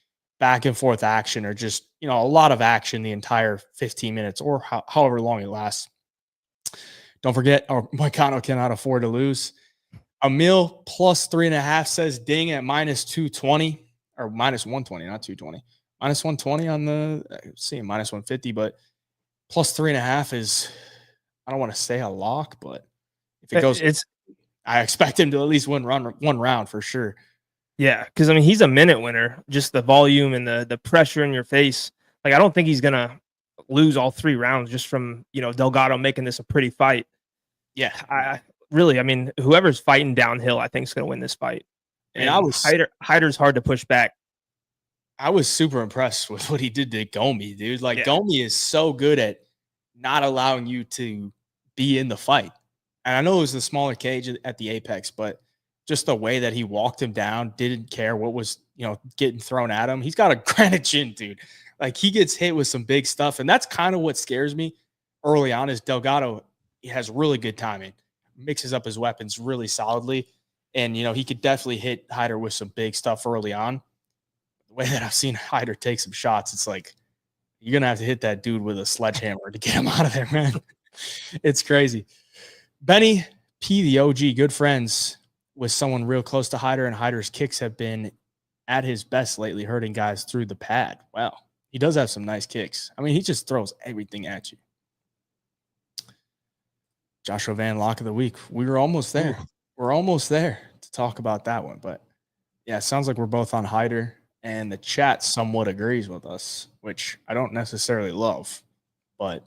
back and forth action or just, a lot of action the entire 15 minutes or however long it lasts. Don't forget, Moicano cannot afford to lose. Amil plus 3.5 says ding at minus 220 or minus 120, not 220. Minus 120 on minus 150, but plus 3.5 is, I don't want to say a lock, but if it goes, I expect him to at least win one round for sure. Yeah, because he's a minute winner. Just the volume and the pressure in your face. Like, I don't think he's gonna lose all 3 rounds just from Delgado making this a pretty fight. Yeah, whoever's fighting downhill, I think is gonna win this fight. And Hyder's hard to push back. I was super impressed with what he did to Gomi, dude. Like, Gomi is so good at not allowing you to be in the fight. And I know it was the smaller cage at the Apex, but just the way that he walked him down, didn't care what was, getting thrown at him. He's got a granite chin, dude. Like, he gets hit with some big stuff. And that's kind of what scares me early on is Delgado, he has really good timing, mixes up his weapons really solidly. And, he could definitely hit Hyder with some big stuff early on. The way that I've seen Hyder take some shots, it's like, you're going to have to hit that dude with a sledgehammer to get him out of there, man. It's crazy. Benny P, the OG, good friends with someone real close to Hyder, and Hyder's kicks have been at his best lately, hurting guys through the pad. Wow. He does have some nice kicks. I mean, he just throws everything at you. Joshua Van, lock of the week. We were almost there. We're almost there to talk about that one. But, yeah, it sounds like we're both on Hyder, and the chat somewhat agrees with us, which I don't necessarily love. But,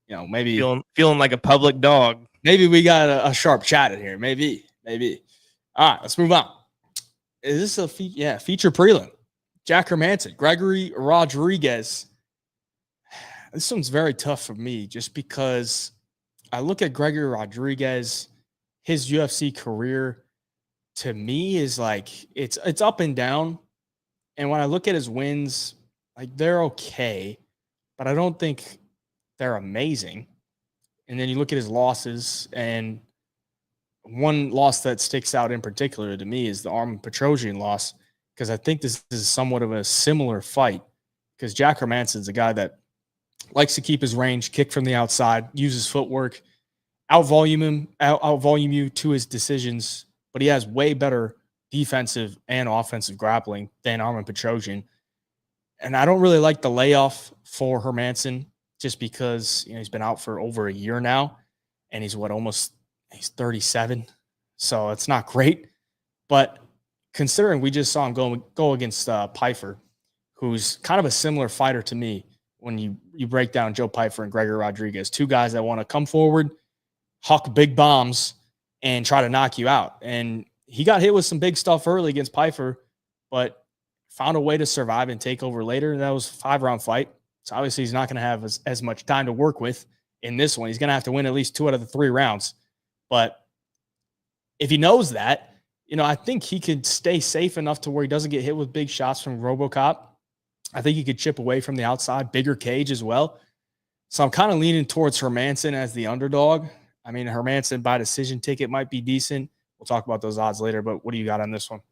you know, maybe feeling like a public dog. Maybe we got a sharp chat in here. Maybe. All right, let's move on. Is this a feature prelim? Jack Hermansson, Gregory Rodrigues. This one's very tough for me just because I look at Gregory Rodrigues, his UFC career to me is like it's up and down. And when I look at his wins, like they're okay, but I don't think they're amazing. And then you look at his losses, and one loss that sticks out in particular to me is the Armen Petrosian loss, because I think this is somewhat of a similar fight, because Jack Hermansson's a guy that likes to keep his range, kick from the outside, use his footwork, outvolume you to his decisions, but he has way better defensive and offensive grappling than Armen Petrosian. And I don't really like the layoff for Hermansson just because, you know, he's been out for over a year now, and he's 37. So it's not great. But considering we just saw him go against Pyfer, who's kind of a similar fighter to me when you break down Joe Pyfer and Gregory Rodrigues, two guys that want to come forward, huck big bombs, and try to knock you out. And he got hit with some big stuff early against Pyfer, but found a way to survive and take over later. That was a 5-round fight. So obviously he's not going to have as much time to work with in this one. He's going to have to win at least 2 out of the 3 rounds. But if he knows that, you know, I think he could stay safe enough to where he doesn't get hit with big shots from RoboCop. I think he could chip away from the outside, bigger cage as well. So I'm kind of leaning towards Hermansson as the underdog. I mean, Hermansson by decision ticket might be decent. We'll talk about those odds later, but what do you got on this one?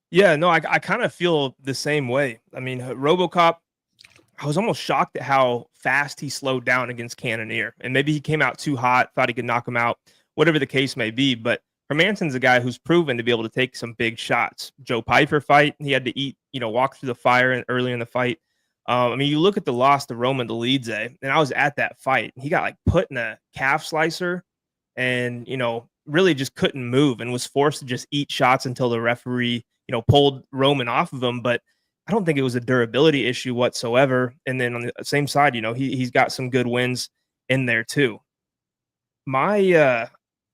Yeah, no, I kind of feel the same way. I mean, RoboCop, I was almost shocked at how fast he slowed down against Cannonier. And maybe he came out too hot, thought he could knock him out, whatever the case may be. But Hermansson's a guy who's proven to be able to take some big shots. Joe Pyfer fight, he had to walk through the fire early in the fight. I mean, you look at the loss to Roman Dolidze, and I was at that fight. He got like put in a calf slicer and, really just couldn't move and was forced to just eat shots until the referee, pulled Roman off of him. But I don't think it was a durability issue whatsoever. And then on the same side, he's got some good wins in there too. My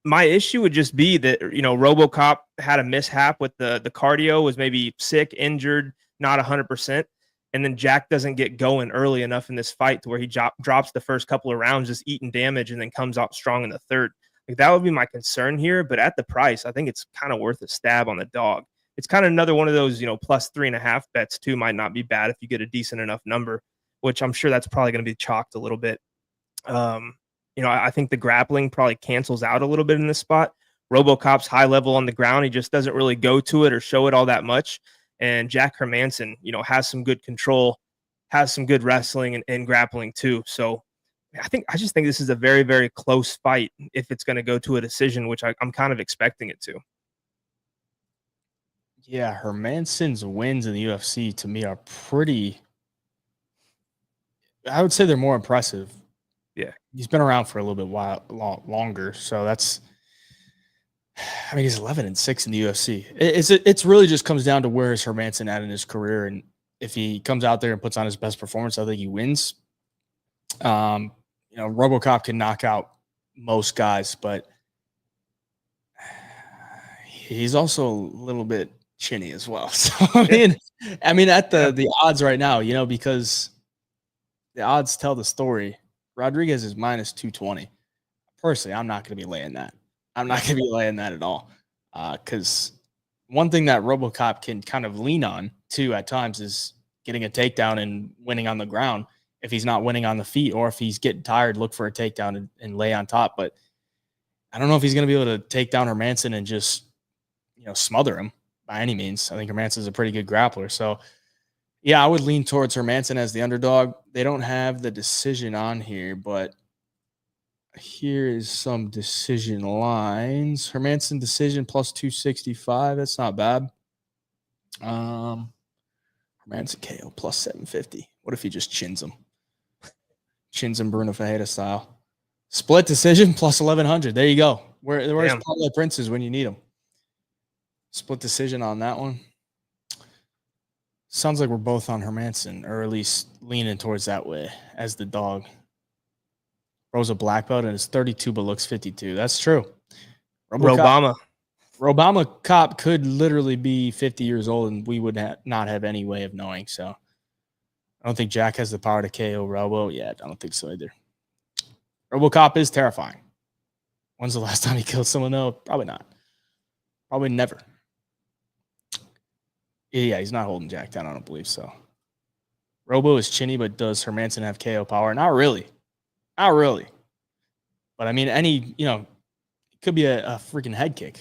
issue would just be that, RoboCop had a mishap with the cardio, was maybe sick, injured, not 100%. And then Jack doesn't get going early enough in this fight to where he drops the first couple of rounds just eating damage and then comes out strong in the third. Like, that would be my concern here. But at the price, I think it's kind of worth a stab on the dog. It's kind of another one of those, plus 3.5 bets too might not be bad if you get a decent enough number, which I'm sure that's probably going to be chalked a little bit. I think the grappling probably cancels out a little bit in this spot. RoboCop's high level on the ground. He just doesn't really go to it or show it all that much. And Jack Hermansson, has some good control, has some good wrestling and grappling too. So I just think this is a very, very close fight if it's going to go to a decision, which I'm kind of expecting it to. Yeah, Hermansson's wins in the UFC to me are pretty, I would say they're more impressive. Yeah. He's been around for a little bit longer. So he's 11-6 in the UFC. It's really just comes down to where is Hermansson at in his career. And if he comes out there and puts on his best performance, I think he wins. RoboCop can knock out most guys, but he's also a little bit chinny as well. So I mean, at the odds right now, because the odds tell the story. Rodrigues is minus 220. Personally, I'm not going to be laying that. I'm not going to be laying that at all. Because one thing that RoboCop can kind of lean on too at times is getting a takedown and winning on the ground. If he's not winning on the feet, or if he's getting tired, look for a takedown and lay on top. But I don't know if he's going to be able to take down Hermansson and just, smother him by any means. I think Hermansson's a pretty good grappler. So Yeah, I would lean towards Hermansson as the underdog. They don't have the decision on here, but here is some decision lines. Hermansson decision plus 265. That's not bad. Hermansson KO plus 750. What if he just chins him? Chins him Bruno Fajeda style. Split decision plus 1100. There you go. Where's Parlay Princes when you need them? Split decision on that one. Sounds like we're both on Hermansson, or at least leaning towards that way as the dog. Bro's a black belt and is 32 but looks 52. That's true. Robama Cop could literally be 50 years old and we would not have any way of knowing. So I don't think Jack has the power to KO Robo yet. I don't think so either. RoboCop is terrifying. When's the last time he killed someone though? Probably not. Probably never. Yeah, he's not holding Jack down. I don't believe so. Robo is chinny, but does Hermansson have KO power? Not really. Not really. But I mean, it could be a freaking head kick.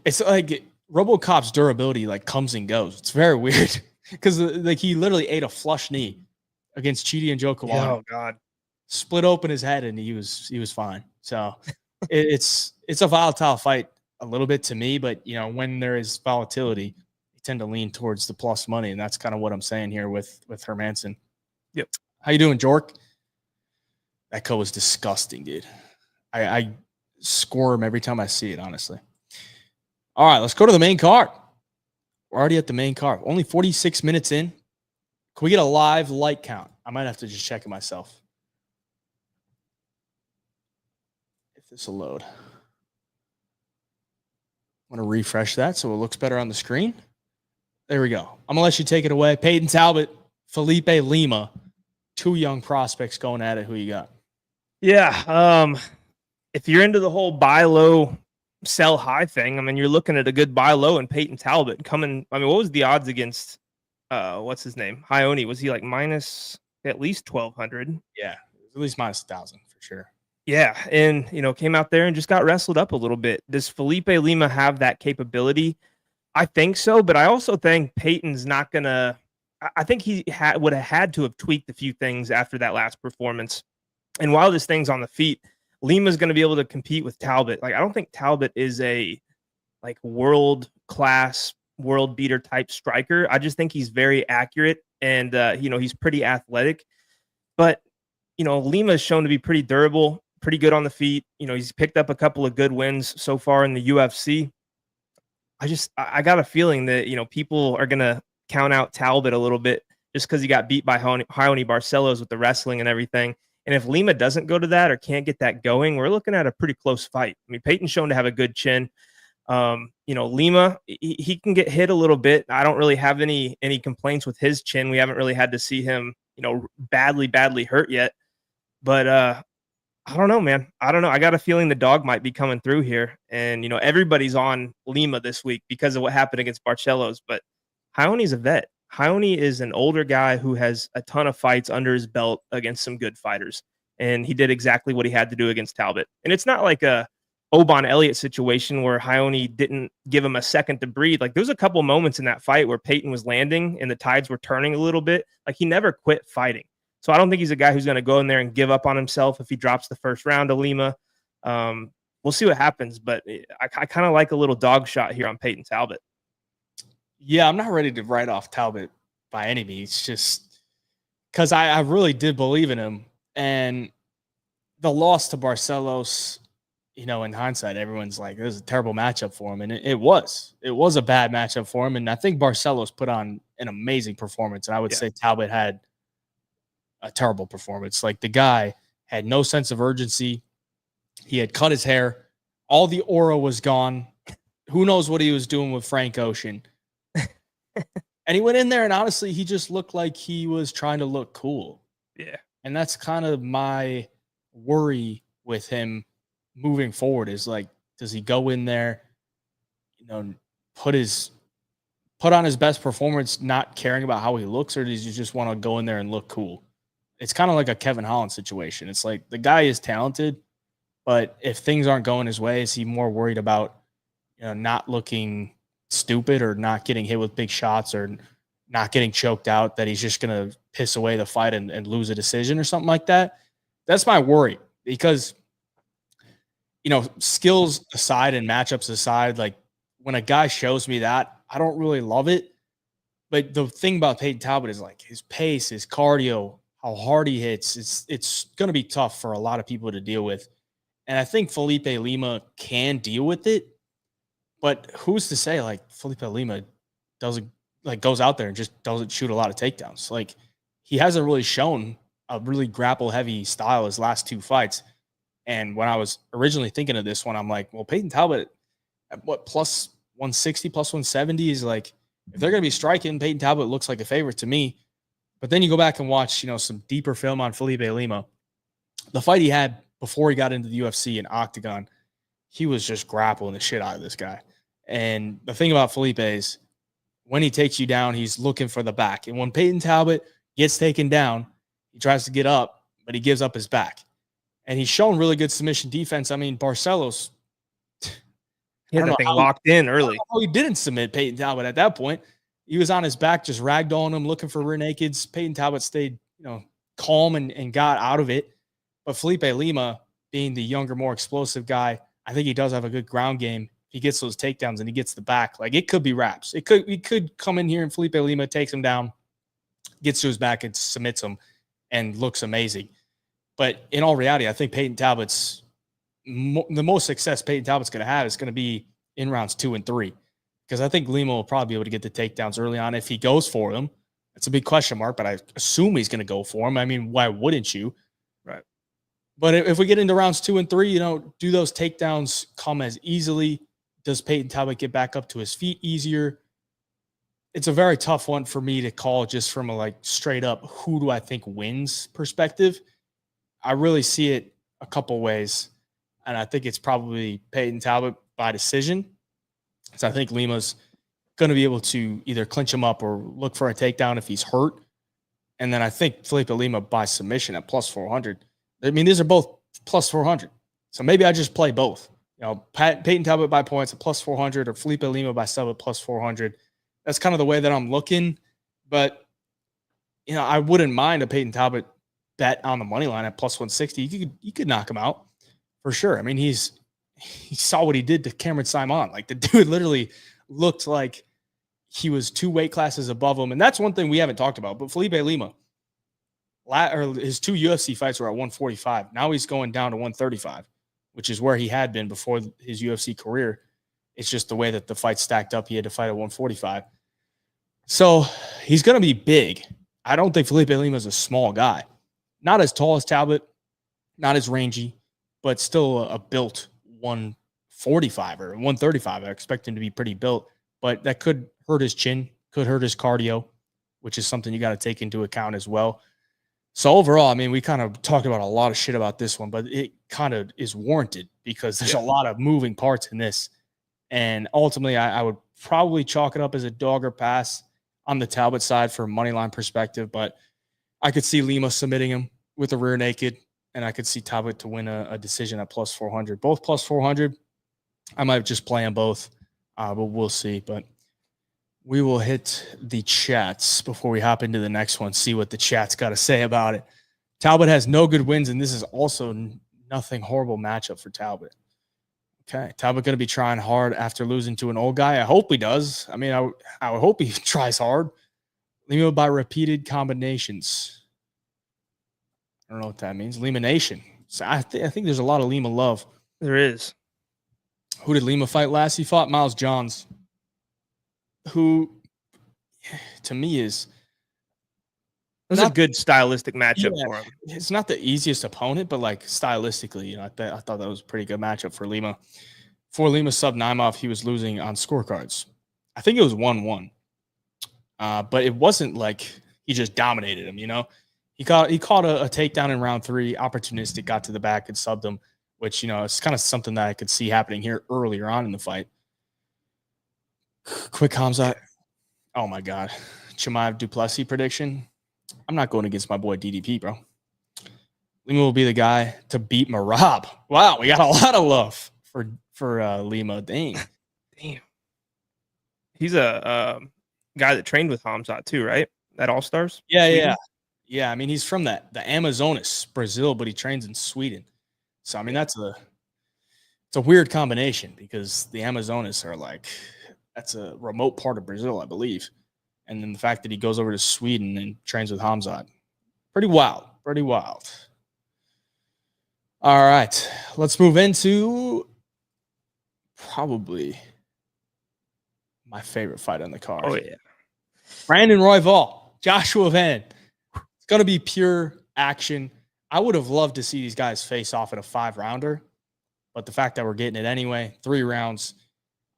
It's like RoboCop's durability like comes and goes. It's very weird because like he literally ate a flush knee against Chidi and Joe Kawano. Oh God! Split open his head and he was fine. So it's a volatile fight a little bit to me, but when there is volatility, you tend to lean towards the plus money, and that's kind of what I'm saying here with Hermansson. Yep. How you doing, Jork? That code was disgusting, dude. I squirm every time I see it, honestly. All right, let's go to the main card. We're already at the main card. Only 46 minutes in. Can we get a live light count? I might have to just check it myself. If this will load. I'm going to refresh that so it looks better on the screen. There we go. I'm going to let you take it away. Peyton Talbott, Felipe Lima. Two young prospects going at it. Who you got? Yeah. If you're into the whole buy low, sell high thing, I mean, you're looking at a good buy low and Peyton Talbott coming. I mean, what was the odds against what's his name? Hioni? Was he like minus at least 1,200? Yeah, at least minus 1,000 for sure. Yeah, and came out there and just got wrestled up a little bit. Does Felipe Lima have that capability? I think so, but I also think Peyton's not gonna. I think he would have had to have tweaked a few things after that last performance. And while this thing's on the feet, Lima's going to be able to compete with Talbott. Like, I don't think Talbott is a world class, world beater type striker. I just think he's very accurate and he's pretty athletic. But Lima's shown to be pretty durable, pretty good on the feet. He's picked up a couple of good wins so far in the UFC. I got a feeling that people are going to count out Talbott a little bit just because he got beat by Raoni Barcelos with the wrestling and everything. And if Lima doesn't go to that or can't get that going, we're looking at a pretty close fight. I mean, Peyton's shown to have a good chin. Lima, he can get hit a little bit. I don't really have any complaints with his chin. We haven't really had to see him, badly hurt yet. But I don't know, man. I don't know. I got a feeling the dog might be coming through here. And, everybody's on Lima this week because of what happened against Barcelos. But Raoni's a vet. Raoni is an older guy who has a ton of fights under his belt against some good fighters. And he did exactly what he had to do against Talbott. And it's not like a Obon Elliott situation where Raoni didn't give him a second to breathe. Like, there was a couple moments in that fight where Peyton was landing and the tides were turning a little bit. Like, he never quit fighting. So I don't think he's a guy who's going to go in there and give up on himself if he drops the first round to Lima. We'll see what happens, but I kind of like a little dog shot here on Peyton Talbott. Yeah, I'm not ready to write off Talbot by any means, just because I really did believe in him. And the loss to Barcelos, in hindsight, everyone's like, it was a terrible matchup for him. And it was. It was a bad matchup for him. And I think Barcelos put on an amazing performance. And I would say Talbot had a terrible performance. Like, the guy had no sense of urgency. He had cut his hair. All the aura was gone. Who knows what he was doing with Frank Ocean. And he went in there and honestly, he just looked like he was trying to look cool. Yeah. And that's kind of my worry with him moving forward is like, does he go in there, put on his best performance, not caring about how he looks, or does he just want to go in there and look cool? It's kind of like a Kevin Holland situation. It's like the guy is talented, but if things aren't going his way, is he more worried about, not looking stupid or not getting hit with big shots or not getting choked out, that he's just going to piss away the fight and lose a decision or something like that. That's my worry because, skills aside and matchups aside, like when a guy shows me that, I don't really love it. But the thing about Peyton Talbott is like his pace, his cardio, how hard he hits. It's going to be tough for a lot of people to deal with. And I think Felipe Lima can deal with it. But who's to say like Felipe Lima doesn't goes out there and just doesn't shoot a lot of takedowns? Like he hasn't really shown a really grapple heavy style his last two fights. And when I was originally thinking of this one, I'm like, well, Peyton Talbott at what plus 160, plus 170 is like, if they're going to be striking, Peyton Talbott looks like a favorite to me. But then you go back and watch, some deeper film on Felipe Lima. The fight he had before he got into the UFC in Octagon, he was just grappling the shit out of this guy. And the thing about Felipe is when he takes you down, he's looking for the back. And when Peyton Talbott gets taken down, he tries to get up, but he gives up his back. And he's shown really good submission defense. I mean, Barcelos, he had that thing locked in early. He didn't submit Peyton Talbott at that point. He was on his back, just ragdolling him, looking for rear nakeds. Peyton Talbott stayed, calm and got out of it. But Felipe Lima, being the younger, more explosive guy, I think he does have a good ground game. He gets those takedowns and he gets the back. Like it could be wraps. He could come in here and Felipe Lima takes him down, gets to his back and submits him and looks amazing. But in all reality, I think Peyton Talbott's the most success Peyton Talbott's going to have is going to be in rounds 2 and 3, because I think Lima will probably be able to get the takedowns early on if he goes for them. It's a big question mark, but I assume he's going to go for him. I mean, why wouldn't you? Right. But if we get into rounds 2 and 3, do those takedowns come as easily? Does Peyton Talbott get back up to his feet easier? It's a very tough one for me to call just from a straight up who do I think wins perspective. I really see it a couple ways, and I think it's probably Peyton Talbott by decision. So I think Lima's going to be able to either clinch him up or look for a takedown if he's hurt. And then I think Felipe Lima by submission at plus 400. I mean, these are both plus 400. So maybe I just play both. Peyton Talbott by points at plus 400 or Felipe Lima by sub at plus 400. That's kind of the way that I'm looking. But, I wouldn't mind a Peyton Talbott bet on the money line at plus 160. You could knock him out for sure. I mean, he saw what he did to Cameron Simon. Like the dude literally looked like he was 2 weight classes above him. And that's one thing we haven't talked about. But Felipe Lima, his 2 UFC fights were at 145. Now he's going down to 135, which is where he had been before his UFC career. It's just the way that the fight stacked up. He had to fight at 145. So he's going to be big. I don't think Felipe Lima is a small guy. Not as tall as Talbott, not as rangy, but still a built 145 or 135. I expect him to be pretty built, but that could hurt his chin, could hurt his cardio, which is something you got to take into account as well. So overall, I mean, we kind of talked about a lot of shit about this one, but it kind of is warranted because there's a lot of moving parts in this. And ultimately, I would probably chalk it up as a dog or pass on the Talbott side from a money line perspective, but I could see Lima submitting him with a rear naked, and I could see Talbott to win a decision at plus 400. Both plus 400. I might just play them both, but we'll see. But we will hit the chats before we hop into the next one, see what the chat's got to say about it. Talbott has no good wins, and this is also nothing horrible matchup for Talbott. Okay, Talbott going to be trying hard after losing to an old guy. I hope he does. I mean, I would hope he tries hard. Lima by repeated combinations. I don't know what that means. Lima Nation. So I think there's a lot of Lima love. There is. Who did Lima fight last? He fought Miles Johns, who to me is it was a good stylistic matchup for him. It's not the easiest opponent, but stylistically, I thought that was a pretty good matchup for Lima. For Lima sub Naimov, he was losing on scorecards. I think it was 1-1. But it wasn't like he just dominated him, He caught a takedown in round 3, opportunistic, got to the back and subbed him, which, it's kind of something that I could see happening here earlier on in the fight. Quick Hamzat. Oh, my God. Chimaev Duplessis prediction. I'm not going against my boy DDP, bro. Lima will be the guy to beat Marab. Wow, we got a lot of love for Lima. Dang. Damn. He's a guy that trained with Hamzat too, right? At All Stars. Yeah, Sweden? yeah. I mean, he's from the Amazonas, Brazil, but he trains in Sweden. So I mean, it's a weird combination because the Amazonas are that's a remote part of Brazil, I believe. And then the fact that he goes over to Sweden and trains with Hamzat, pretty wild, pretty wild. All right, let's move into probably my favorite fight on the card. Oh yeah, Brandon Royval, Joshua Van. It's going to be pure action. I would have loved to see these guys face off in a 5-rounder, but the fact that we're getting it anyway, 3 rounds,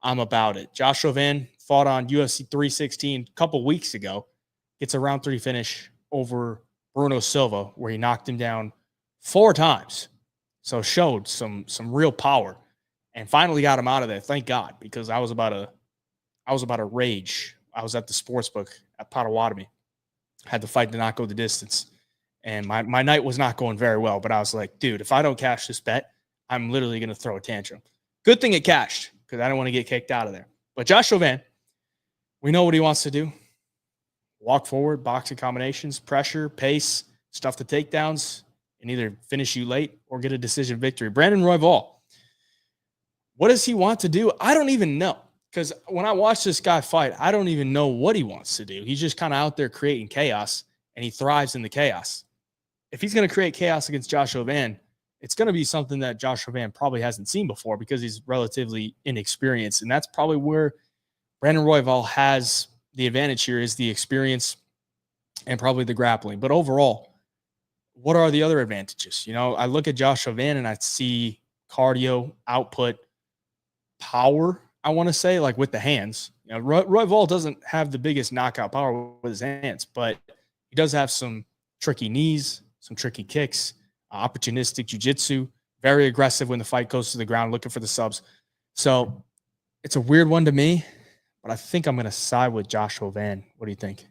I'm about it. Joshua Van fought on UFC 316 a couple weeks ago. Gets a round 3 finish over Bruno Silva, where he knocked him down 4 times. So showed some real power, and finally got him out of there. Thank God, because I was about to rage. I was at the sportsbook at Potawatomi. Had the fight to not go the distance, and my night was not going very well. But I was like, dude, if I don't cash this bet, I'm literally going to throw a tantrum. Good thing it cashed because I don't want to get kicked out of there. But Joshua Van, we know what he wants to do. Walk forward, boxing combinations, pressure, pace, stuff the takedowns, and either finish you late or get a decision victory. Brandon Royval, what does he want to do? I don't even know. Because when I watch this guy fight, I don't even know what he wants to do. He's just kind of out there creating chaos, and he thrives in the chaos. If he's going to create chaos against Joshua Van, it's going to be something that Joshua Van probably hasn't seen before because he's relatively inexperienced. And that's probably where Brandon Royval has the advantage here, is the experience and probably the grappling. But overall, what are the other advantages? You know, I look at Joshua Van and I see cardio, output, power, I want to say, like with the hands. You know, Royval doesn't have the biggest knockout power with his hands, but he does have some tricky knees, some tricky kicks, opportunistic jiu-jitsu, very aggressive when the fight goes to the ground, looking for the subs. So it's a weird one to me, but I think I'm going to side with Joshua Van. What do you think?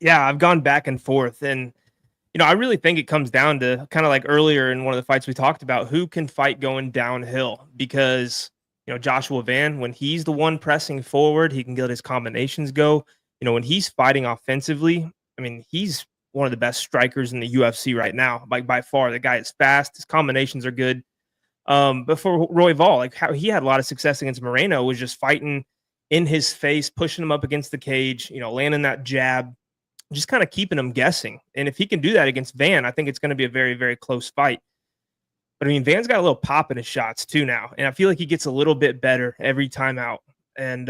Yeah, I've gone back and forth, and I really think it comes down to kind of like earlier in one of the fights we talked about, who can fight going downhill, because Joshua Van, when he's the one pressing forward, he can get his combinations go. When he's fighting offensively, I mean, he's one of the best strikers in the UFC right now, like by far. The guy is fast. His combinations are good. But for Royval, like how he had a lot of success against Moreno, was just fighting in his face, pushing him up against the cage, landing that jab, just kind of keeping him guessing. And if he can do that against Van, I think it's going to be a very, very close fight. But I mean, Van's got a little pop in his shots too now, and I feel like he gets a little bit better every time out. And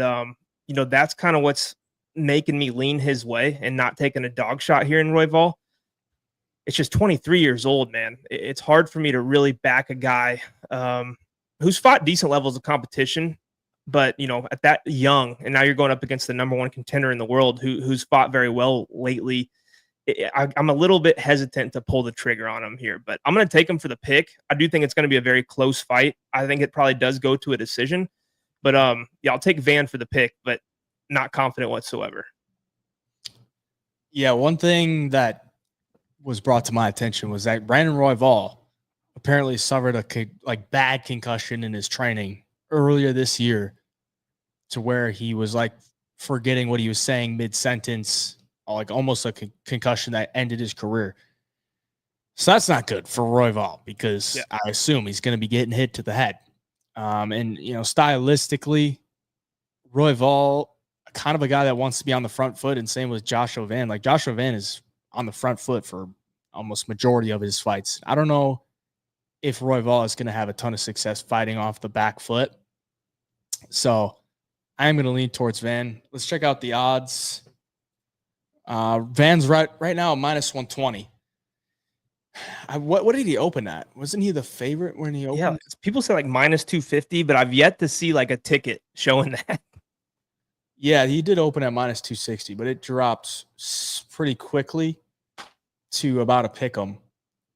that's kind of what's making me lean his way and not taking a dog shot here in Royval. It's just 23 years old, man. It's hard for me to really back a guy who's fought decent levels of competition, but at that young, and now you're going up against the #1 contender in the world who's fought very well lately. I'm a little bit hesitant to pull the trigger on him here, but I'm going to take him for the pick. I do think it's going to be a very close fight. I think it probably does go to a decision, but I'll take Van for the pick, but not confident whatsoever. Yeah, one thing that was brought to my attention was that Brandon Royval apparently suffered a bad concussion in his training earlier this year, to where he was forgetting what he was saying mid-sentence, almost a concussion that ended his career. So that's not good for Royval, because I assume he's going to be getting hit to the head. And stylistically, Royval, kind of a guy that wants to be on the front foot, and same with Joshua Van. Like, Joshua Van is on the front foot for almost majority of his fights. I don't know if Royval is going to have a ton of success fighting off the back foot. So I am going to lean towards Van. Let's check out the odds. Van's right now at -120. What did he open at? Wasn't he the favorite when he opened? Yeah, people say -250, but I've yet to see a ticket showing that. Yeah, he did open at -260, but it dropped pretty quickly to about a pick 'em.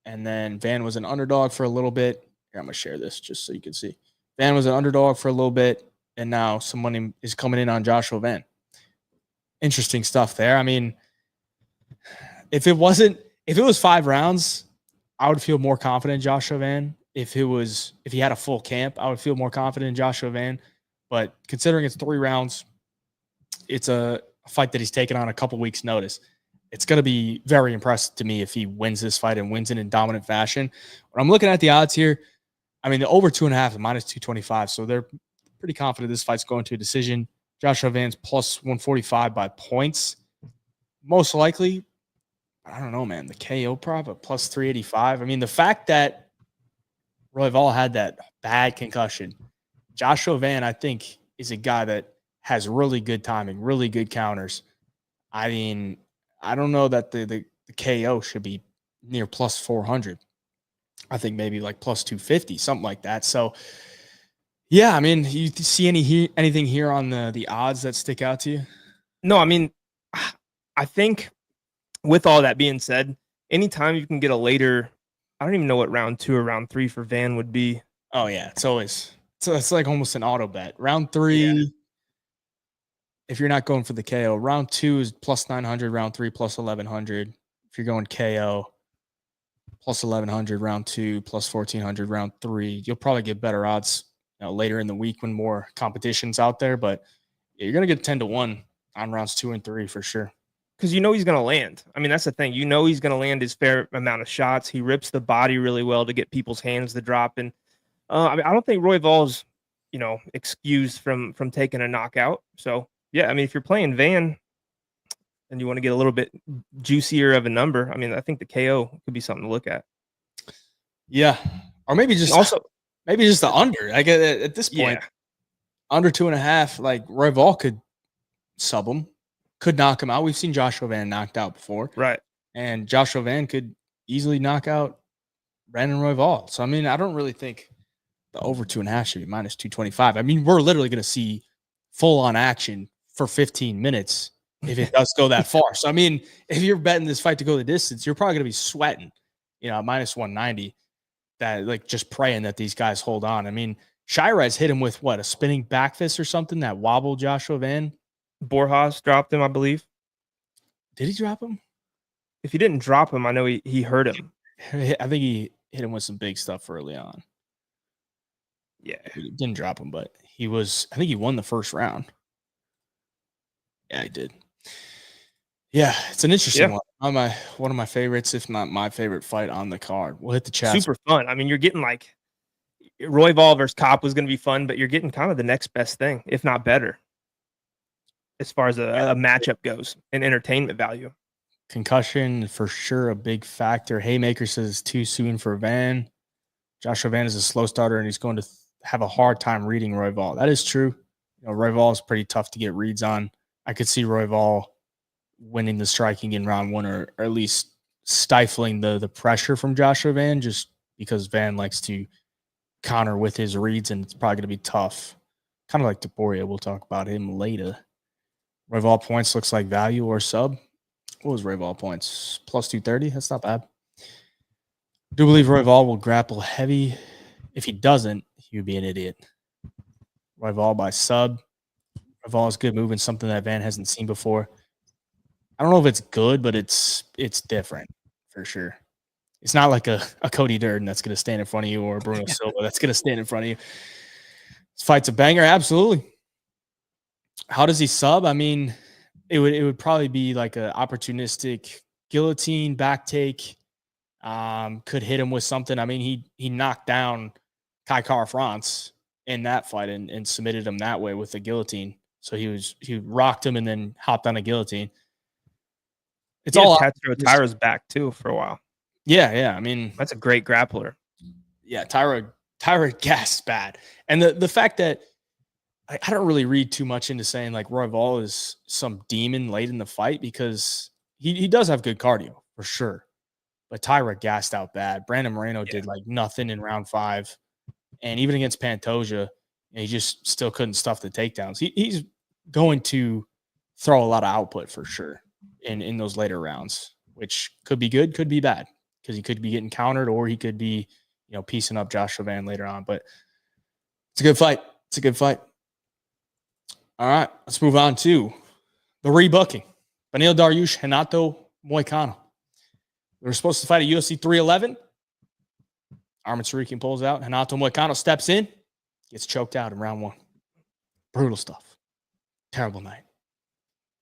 And then Van was an underdog for a little bit. Here, I'm going to share this just so you can see. Van was an underdog for a little bit, and now some money is coming in on Joshua Van. Interesting stuff there. I mean, if it was 5 rounds, I would feel more confident in Joshua Van. If he had a full camp, I would feel more confident in Joshua Van. But considering it's 3 rounds, it's a a fight that he's taken on a couple weeks' notice. It's going to be very impressive to me if he wins this fight and wins it in dominant fashion. When I'm looking at the odds here, I mean, the over 2.5 is minus 225. So they're pretty confident this fight's going to a decision. Joshua Van's plus 145 by points. Most likely, I don't know, man, the KO prop at plus 385. I mean, the fact that Royval had that bad concussion, Joshua Van, I think, is a guy that has really good timing, really good counters. I mean, I don't know that the KO should be near plus 400. I think maybe like plus 250, something like that. So, yeah, I mean, you see anything here on the odds that stick out to you? No, I mean, I think with all that being said, anytime you can get a later, I don't even know what round 2 or round 3 for Van would be. Oh, yeah, it's always so it's like almost an auto bet. Round 3, Yeah. if you're not going for the KO, round 2 is plus 900, round 3 plus 1100. If you're going KO, plus 1100, round 2 plus 1400, round 3. You'll probably get better odds later in the week when more competition's out there, but you're going to get 10-1 on rounds 2 and 3 for sure. Because you know he's going to land. I mean, that's the thing. You know he's going to land his fair amount of shots. He rips the body really well to get people's hands to drop. And I mean, I don't think Royval's, excused from taking a knockout. So, yeah, I mean, if you're playing Van and you want to get a little bit juicier of a number, I mean, I think the KO could be something to look at. Yeah. Or maybe just the under. Like at this point, under 2.5, like Royval could sub him, could knock him out. We've seen Joshua Van knocked out before. Right. And Joshua Van could easily knock out Brandon Royval. So, I mean, I don't really think the over 2.5 should be minus 225. I mean, we're literally going to see full-on action for 15 minutes if it does go that far. So, I mean, if you're betting this fight to go the distance, you're probably going to be sweating, minus 190, that like just praying that these guys hold on. I mean, Shirez hit him with what, a spinning back fist or something that wobbled Joshua Van? Borshchev dropped him, I believe. Did he drop him? If he didn't drop him, I know he hurt him. I think he hit him with some big stuff early on. Yeah. He didn't drop him, but I think he won the first round. Yeah, he did. Yeah, it's an interesting one. One of my favorites, if not my favorite fight on the card. We'll hit the chat. Super fun. I mean, you're getting like Royval versus Kopp was going to be fun, but you're getting kind of the next best thing, if not better, as far as a matchup goes and entertainment value. Concussion, for sure, a big factor. Haymaker says it's too soon for Van. Joshua Van is a slow starter, and he's going to have a hard time reading Royval. That is true. Royval is pretty tough to get reads on. I could see Royval winning the striking in round 1 or at least stifling the pressure from Joshua Van just because Van likes to counter with his reads, and it's probably going to be tough. Kind of like Topuria. We'll talk about him later. Royval points looks like value or sub. What was Royval points? Plus 230? That's not bad. Do believe Royval will grapple heavy. If he doesn't, he would be an idiot. Royval by sub. Royval is good moving, something that Van hasn't seen before. I don't know if it's good, but it's different for sure. It's not like a Cody Durden that's going to stand in front of you or a Bruno Silva that's going to stand in front of you. This fight's a banger, absolutely. How does he sub? I mean, it would probably be like an opportunistic guillotine back take. Could hit him with something. I mean, he knocked down Kai Kara-France in that fight and submitted him that way with the guillotine. So he rocked him and then hopped on a guillotine. It's all Tyra's back too for a while. Yeah. I mean, that's a great grappler. Yeah, Tyra gassed bad. And the fact that I don't really read too much into saying like Royval is some demon late in the fight because he does have good cardio for sure. But Tyra gassed out bad. Brandon Moreno did like nothing in round 5. And even against Pantoja, he just still couldn't stuff the takedowns. He's going to throw a lot of output for sure in those later rounds, which could be good, could be bad, because he could be getting countered or he could be, piecing up Joshua Van later on. But it's a good fight. It's a good fight. All right, let's move on to the rebooking. Beneil Dariush, Renato Moicano. We were supposed to fight at UFC 311. Arman Tsarukyan pulls out. Renato Moicano steps in, gets choked out in round 1. Brutal stuff. Terrible night.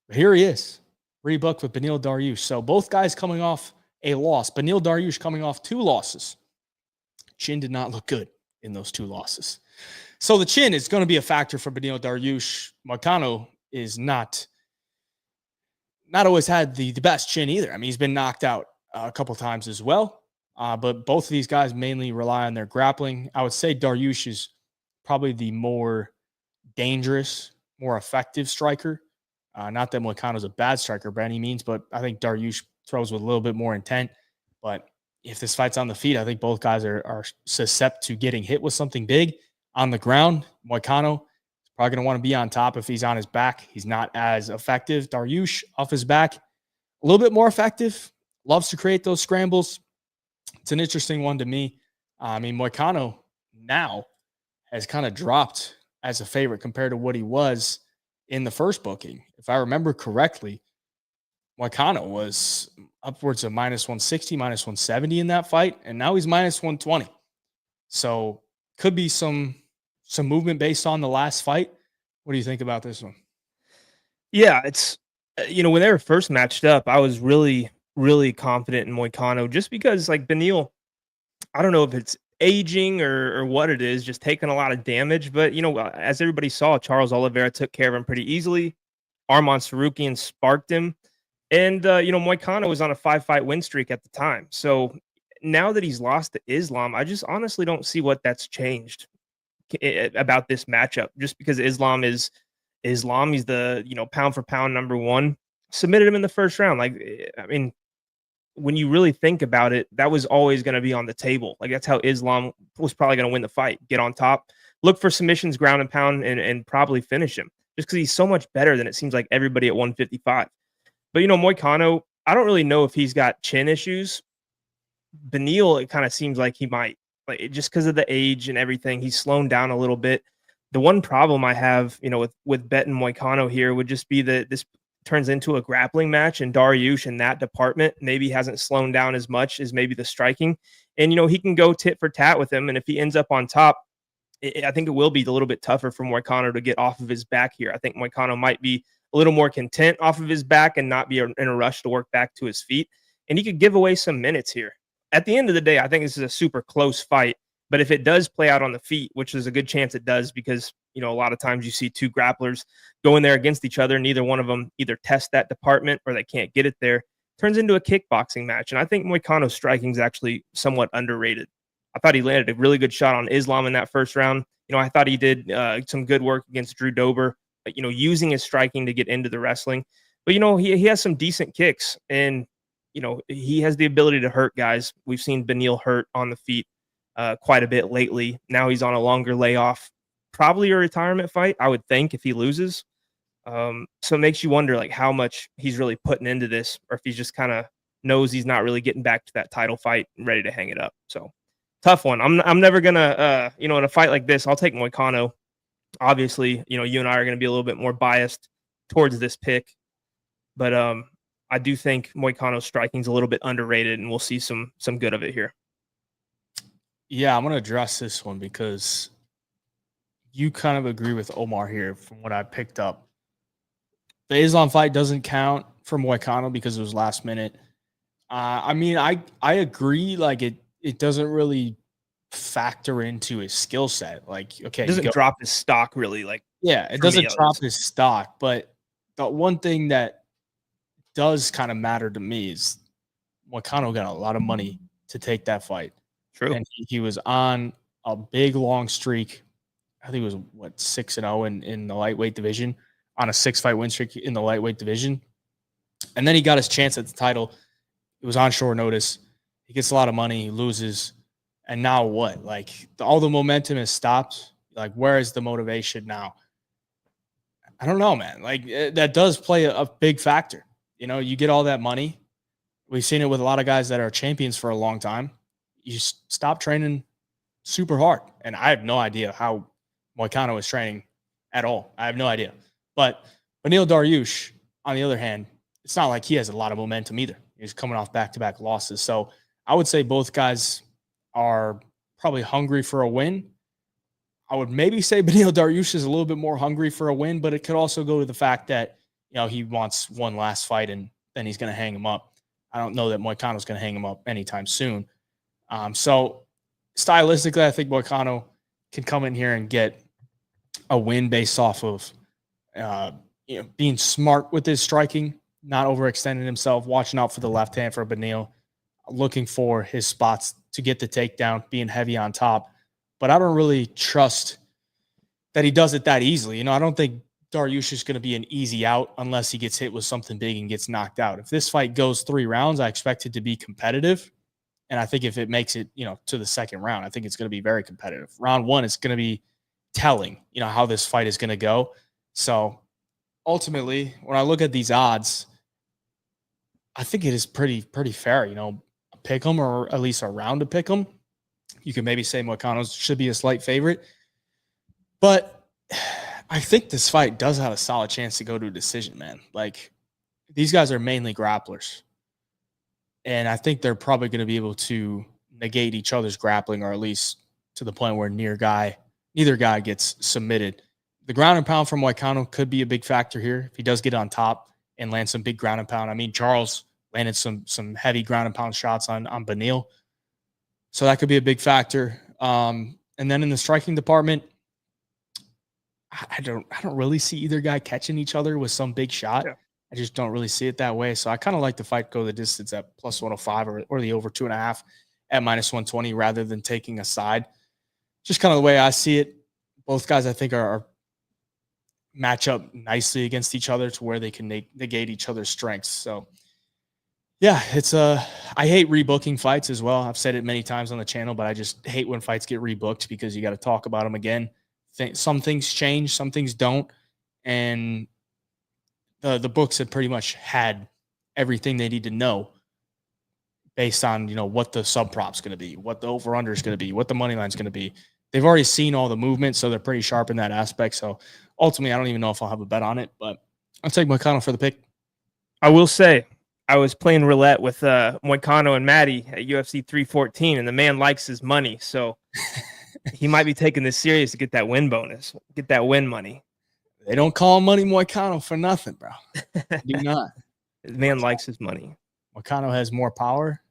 But here he is, rebooked with Beneil Dariush. So both guys coming off a loss. Beneil Dariush coming off 2 losses. Chin did not look good in those 2 losses. So the chin is going to be a factor for Beneil Dariush. Moicano is not always had the best chin either. I mean, he's been knocked out a couple times as well. But both of these guys mainly rely on their grappling. I would say Dariush is probably the more dangerous, more effective striker. Not that Moicano's a bad striker by any means, but I think Dariush throws with a little bit more intent. But if this fight's on the feet, I think both guys are susceptible to getting hit with something big on the ground. Moicano is probably going to want to be on top if he's on his back. He's not as effective. Dariush off his back, a little bit more effective. Loves to create those scrambles. It's an interesting one to me. I mean, Moicano now has kind of dropped as a favorite compared to what he was in the first booking. If I remember correctly, Moicano was upwards of -160, -170 in that fight, and now he's -120. So could be some movement based on the last fight. What do you think about this one? Yeah, it's when they were first matched up, I was really, really confident in Moicano just because like Beneil, I don't know if it's aging or what it is, just taking a lot of damage. But as everybody saw, Charles Oliveira took care of him pretty easily. Arman Sarukian sparked him. And Moicano was on a 5-fight win streak at the time. So now that he's lost to Islam, I just honestly don't see what that's changed about this matchup. Just because Islam is Islam, he's the pound for pound number 1. Submitted him in the first round. Like, I mean, when you really think about it, that was always going to be on the table. Like, that's how Islam was probably going to win the fight. Get on top, look for submissions, ground and pound, and probably finish him. Just because he's so much better than it seems like everybody at 155. But, Moicano, I don't really know if he's got chin issues. Beneil, it kind of seems like he might. Like, just because of the age and everything, he's slowing down a little bit. The one problem I have, with betting Moicano here would just be that this turns into a grappling match, and Dariush in that department maybe hasn't slowed down as much as maybe the striking. And, he can go tit for tat with him. And if he ends up on top, I think it will be a little bit tougher for Moicano to get off of his back here. I think Moicano might be a little more content off of his back and not be in a rush to work back to his feet. And he could give away some minutes here. At the end of the day, I think this is a super close fight. But if it does play out on the feet, which is a good chance it does, because, a lot of times you see 2 grapplers go in there against each other, neither one of them either test that department or they can't get it there, turns into a kickboxing match. And I think Moicano's striking is actually somewhat underrated. I thought he landed a really good shot on Islam in that first round. I thought he did some good work against Drew Dober, using his striking to get into the wrestling. But, he has some decent kicks, and, he has the ability to hurt guys. We've seen Beneil hurt on the feet quite a bit lately. Now he's on a longer layoff, probably a retirement fight, I would think, if he loses. So it makes you wonder, like, how much he's really putting into this, or if he's just kind of knows he's not really getting back to that title fight and ready to hang it up. So tough one. I'm never gonna in a fight like this, I'll take Moicano. Obviously, you and I are going to be a little bit more biased towards this pick, but I do think Moicano's striking is a little bit underrated, and we'll see some good of it here. Yeah, I'm going to address this one because you kind of agree with Omar here from what I picked up. The Islam fight doesn't count for Moicano because it was last minute. I mean, I agree. Like, it doesn't really factor into his skill set. Like, okay, it doesn't drop his stock really. Like, yeah, it doesn't drop his stock. But the one thing that does kind of matter to me is Moicano got a lot of money to take that fight. True. And he was on a big long streak. I think it was 6-0 in the lightweight division, on a 6-fight win streak in the lightweight division. And then he got his chance at the title. It was on short notice. He gets a lot of money, he loses. And now what? Like, all the momentum has stopped. Like, where is the motivation now? I don't know, man. Like, that does play a big factor. You get all that money. We've seen it with a lot of guys that are champions for a long time. You stop training super hard. And I have no idea how Moicano is training at all. I have no idea. But Beneil Dariush, on the other hand, it's not like he has a lot of momentum either. He's coming off back-to-back losses. So I would say both guys are probably hungry for a win. I would maybe say Beneil Dariush is a little bit more hungry for a win, but it could also go to the fact that he wants one last fight and then he's going to hang him up. I don't know that Moicano's going to hang him up anytime soon. So stylistically, I think Moicano can come in here and get a win based off of being smart with his striking, not overextending himself, watching out for the left hand for Beneil, looking for his spots to get the takedown, being heavy on top. But I don't really trust that he does it that easily. I don't think Dariush is going to be an easy out unless he gets hit with something big and gets knocked out. If this fight goes 3 rounds, I expect it to be competitive. And I think if it makes it, to the second round, I think it's going to be very competitive. Round 1 is going to be telling, how this fight is going to go. So ultimately, when I look at these odds, I think it is pretty fair. Pick them, or at least a round to pick them. You can maybe say Moicano should be a slight favorite, but I think this fight does have a solid chance to go to a decision, man. Like, these guys are mainly grapplers, and I think they're probably going to be able to negate each other's grappling, or at least to the point where neither guy gets submitted. The ground and pound from Moicano could be a big factor here if he does get on top and land some big ground and pound. I mean, Charles landed some heavy ground and pound shots on Beneil, so that could be a big factor. And then in the striking department, I don't really see either guy catching each other with some big shot. Yeah. I just don't really see it that way. So I kind of like the fight go the distance at plus 105 or the over 2.5 at minus 120 rather than taking a side. Just kind of the way I see it. Both guys, I think, are match up nicely against each other to where they can negate each other's strengths. So yeah, I hate rebooking fights as well. I've said it many times on the channel, but I just hate when fights get rebooked because you got to talk about them again. Some things change, some things don't. And the books have pretty much had everything they need to know based on, what the sub prop's going to be, what the over under is going to be, what the money line is going to be. They've already seen all the movement, so they're pretty sharp in that aspect. So ultimately, I don't even know if I'll have a bet on it, but I'll take Moicano for the pick. I will say, I was playing roulette with Moicano and Maddie at UFC 314, and the man likes his money, so he might be taking this serious to get that win bonus, get that win money. They don't call money Moicano for nothing, bro. Do not. The man likes his money. Moicano has more power.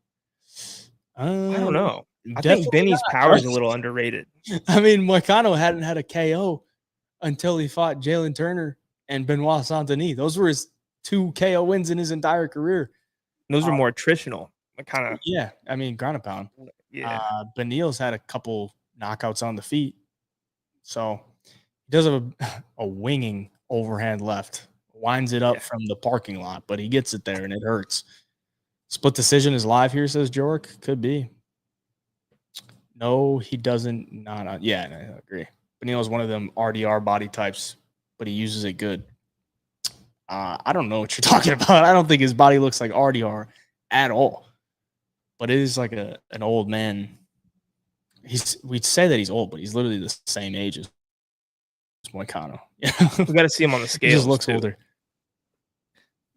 I don't know. I think Benny's power is a little underrated. I mean, Moicano hadn't had a KO until he fought Jalen Turner and Benoit Saint-Denis. Those were his 2 KO wins in his entire career. Those were more attritional. Yeah, I mean, ground and pound. Yeah. Benil's had a couple knockouts on the feet. So he does have a winging overhand left. Winds it up from the parking lot, but he gets it there and it hurts. Split decision is live here, says Jork. Could be. No, he doesn't. Yeah, I agree. Benil is one of them RDR body types, but he uses it good. I don't know what you're talking about. I don't think his body looks like RDR at all. But it is like an old man. We'd say that he's old, but he's literally the same age as Moicano. We got to see him on the scales. He just looks older.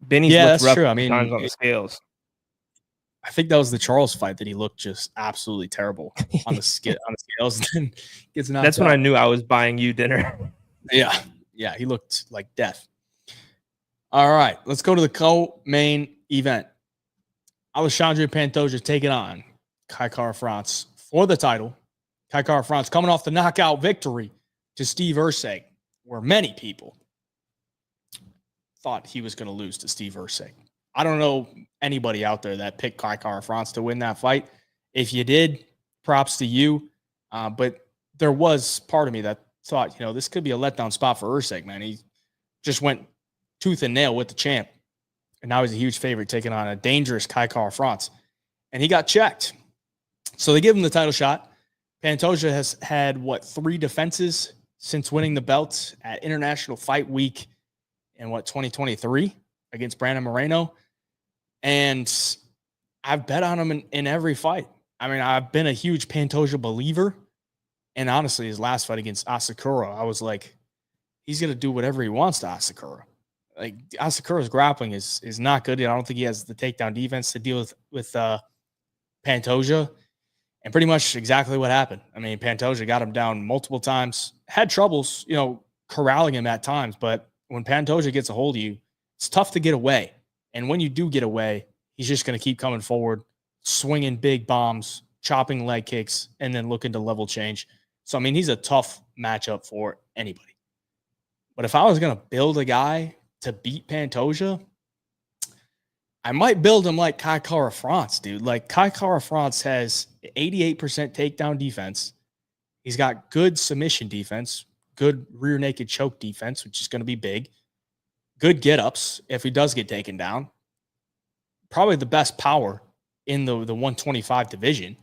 Benny's that's rough true. I mean, on the scales. I think that was the Charles fight that he looked just absolutely terrible on the scales. And then gets knocked That's when out. I knew I was buying you dinner. Yeah, he looked like death. All right, let's go to the co-main event. Alexandre Pantoja taking on Kai Kara-France for the title. Kai Kara-France coming off the knockout victory to Steve Erceg, where many people thought he was going to lose to Steve Erceg. I don't know anybody out there that picked Kai Kara-France to win that fight. If you did, props to you. But there was part of me that thought, this could be a letdown spot for Erceg, man. He just went tooth and nail with the champ. And now he's a huge favorite taking on a dangerous Kai Kara-France. And he got checked. So they give him the title shot. Pantoja has had, 3 defenses since winning the belt at International Fight Week in 2023 against Brandon Moreno. And I've bet on him in every fight. I mean, I've been a huge Pantoja believer. And honestly, his last fight against Asakura, I was like, he's going to do whatever he wants to Asakura. Like, Asakura's grappling is not good. I don't think he has the takedown defense to deal with Pantoja. And pretty much exactly what happened. I mean, Pantoja got him down multiple times, had troubles, corralling him at times. But when Pantoja gets a hold of you, it's tough to get away. And when you do get away, he's just going to keep coming forward, swinging big bombs, chopping leg kicks, and then looking to level change. So, I mean, he's a tough matchup for anybody. But if I was going to build a guy to beat Pantoja, I might build him like Kai Kara-France, dude. Like, Kai Kara-France has 88% takedown defense. He's got good submission defense, good rear naked choke defense, which is going to be big. Good get-ups if he does get taken down. Probably the best power in the 125 division.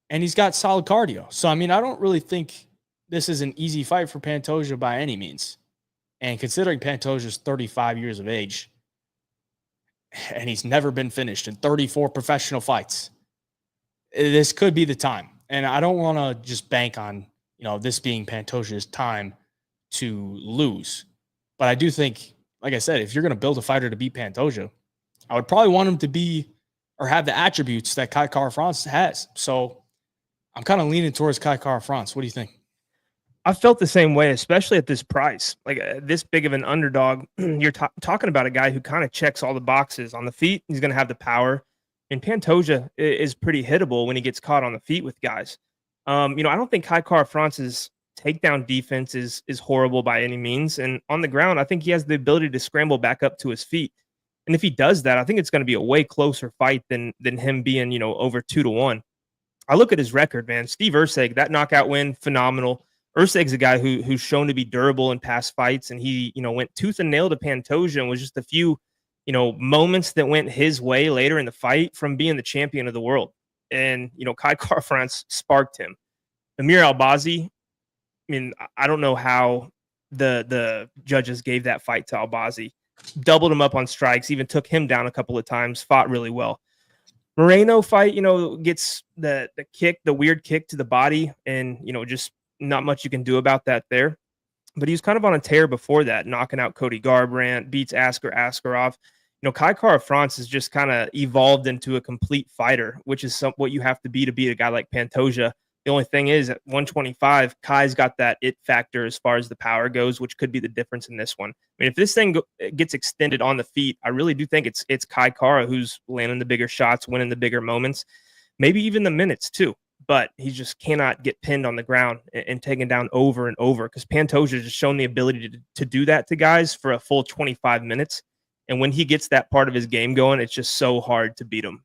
And he's got solid cardio. So, I mean, I don't really think this is an easy fight for Pantoja by any means. And considering Pantoja's 35 years of age, and he's never been finished in 34 professional fights, this could be the time. And I don't want to just bank on, this being Pantoja's time to lose. But I do think, like I said, if you're going to build a fighter to beat Pantoja, I would probably want him to be or have the attributes that Kai Kara-France has. So I'm kind of leaning towards Kai Kara-France. What do you think? I felt the same way, especially at this price. Like this big of an underdog, you're talking about a guy who kind of checks all the boxes on the feet. He's going to have the power. And Pantoja is pretty hittable when he gets caught on the feet with guys. I don't think Kai Kara-France's takedown defense is horrible by any means. And on the ground, I think he has the ability to scramble back up to his feet. And if he does that, I think it's going to be a way closer fight than him being, over 2-1. I look at his record, man. Steve Erceg, that knockout win, phenomenal. Erceg's a guy who's shown to be durable in past fights, and he, went tooth and nail to Pantoja and was just a few, moments that went his way later in the fight from being the champion of the world. And, Kai Kara-France sparked him. Amir Albazi, I mean, I don't know how the judges gave that fight to Albazi. Doubled him up on strikes, even took him down a couple of times, fought really well. Moreno fight, gets the kick, the weird kick to the body, and, just not much you can do about that there. But he was kind of on a tear before that, knocking out Cody Garbrandt, beats Askar Askarov. Kai Kara-France has just kind of evolved into a complete fighter, which is what you have to beat a guy like Pantoja. The only thing is, at 125, Kai's got that it factor as far as the power goes, which could be the difference in this one. I mean, if this thing gets extended on the feet, I really do think it's Kai Kara who's landing the bigger shots, winning the bigger moments, maybe even the minutes too. But he just cannot get pinned on the ground and taken down over and over, because Pantoja has just shown the ability to do that to guys for a full 25 minutes. And when he gets that part of his game going, it's just so hard to beat him.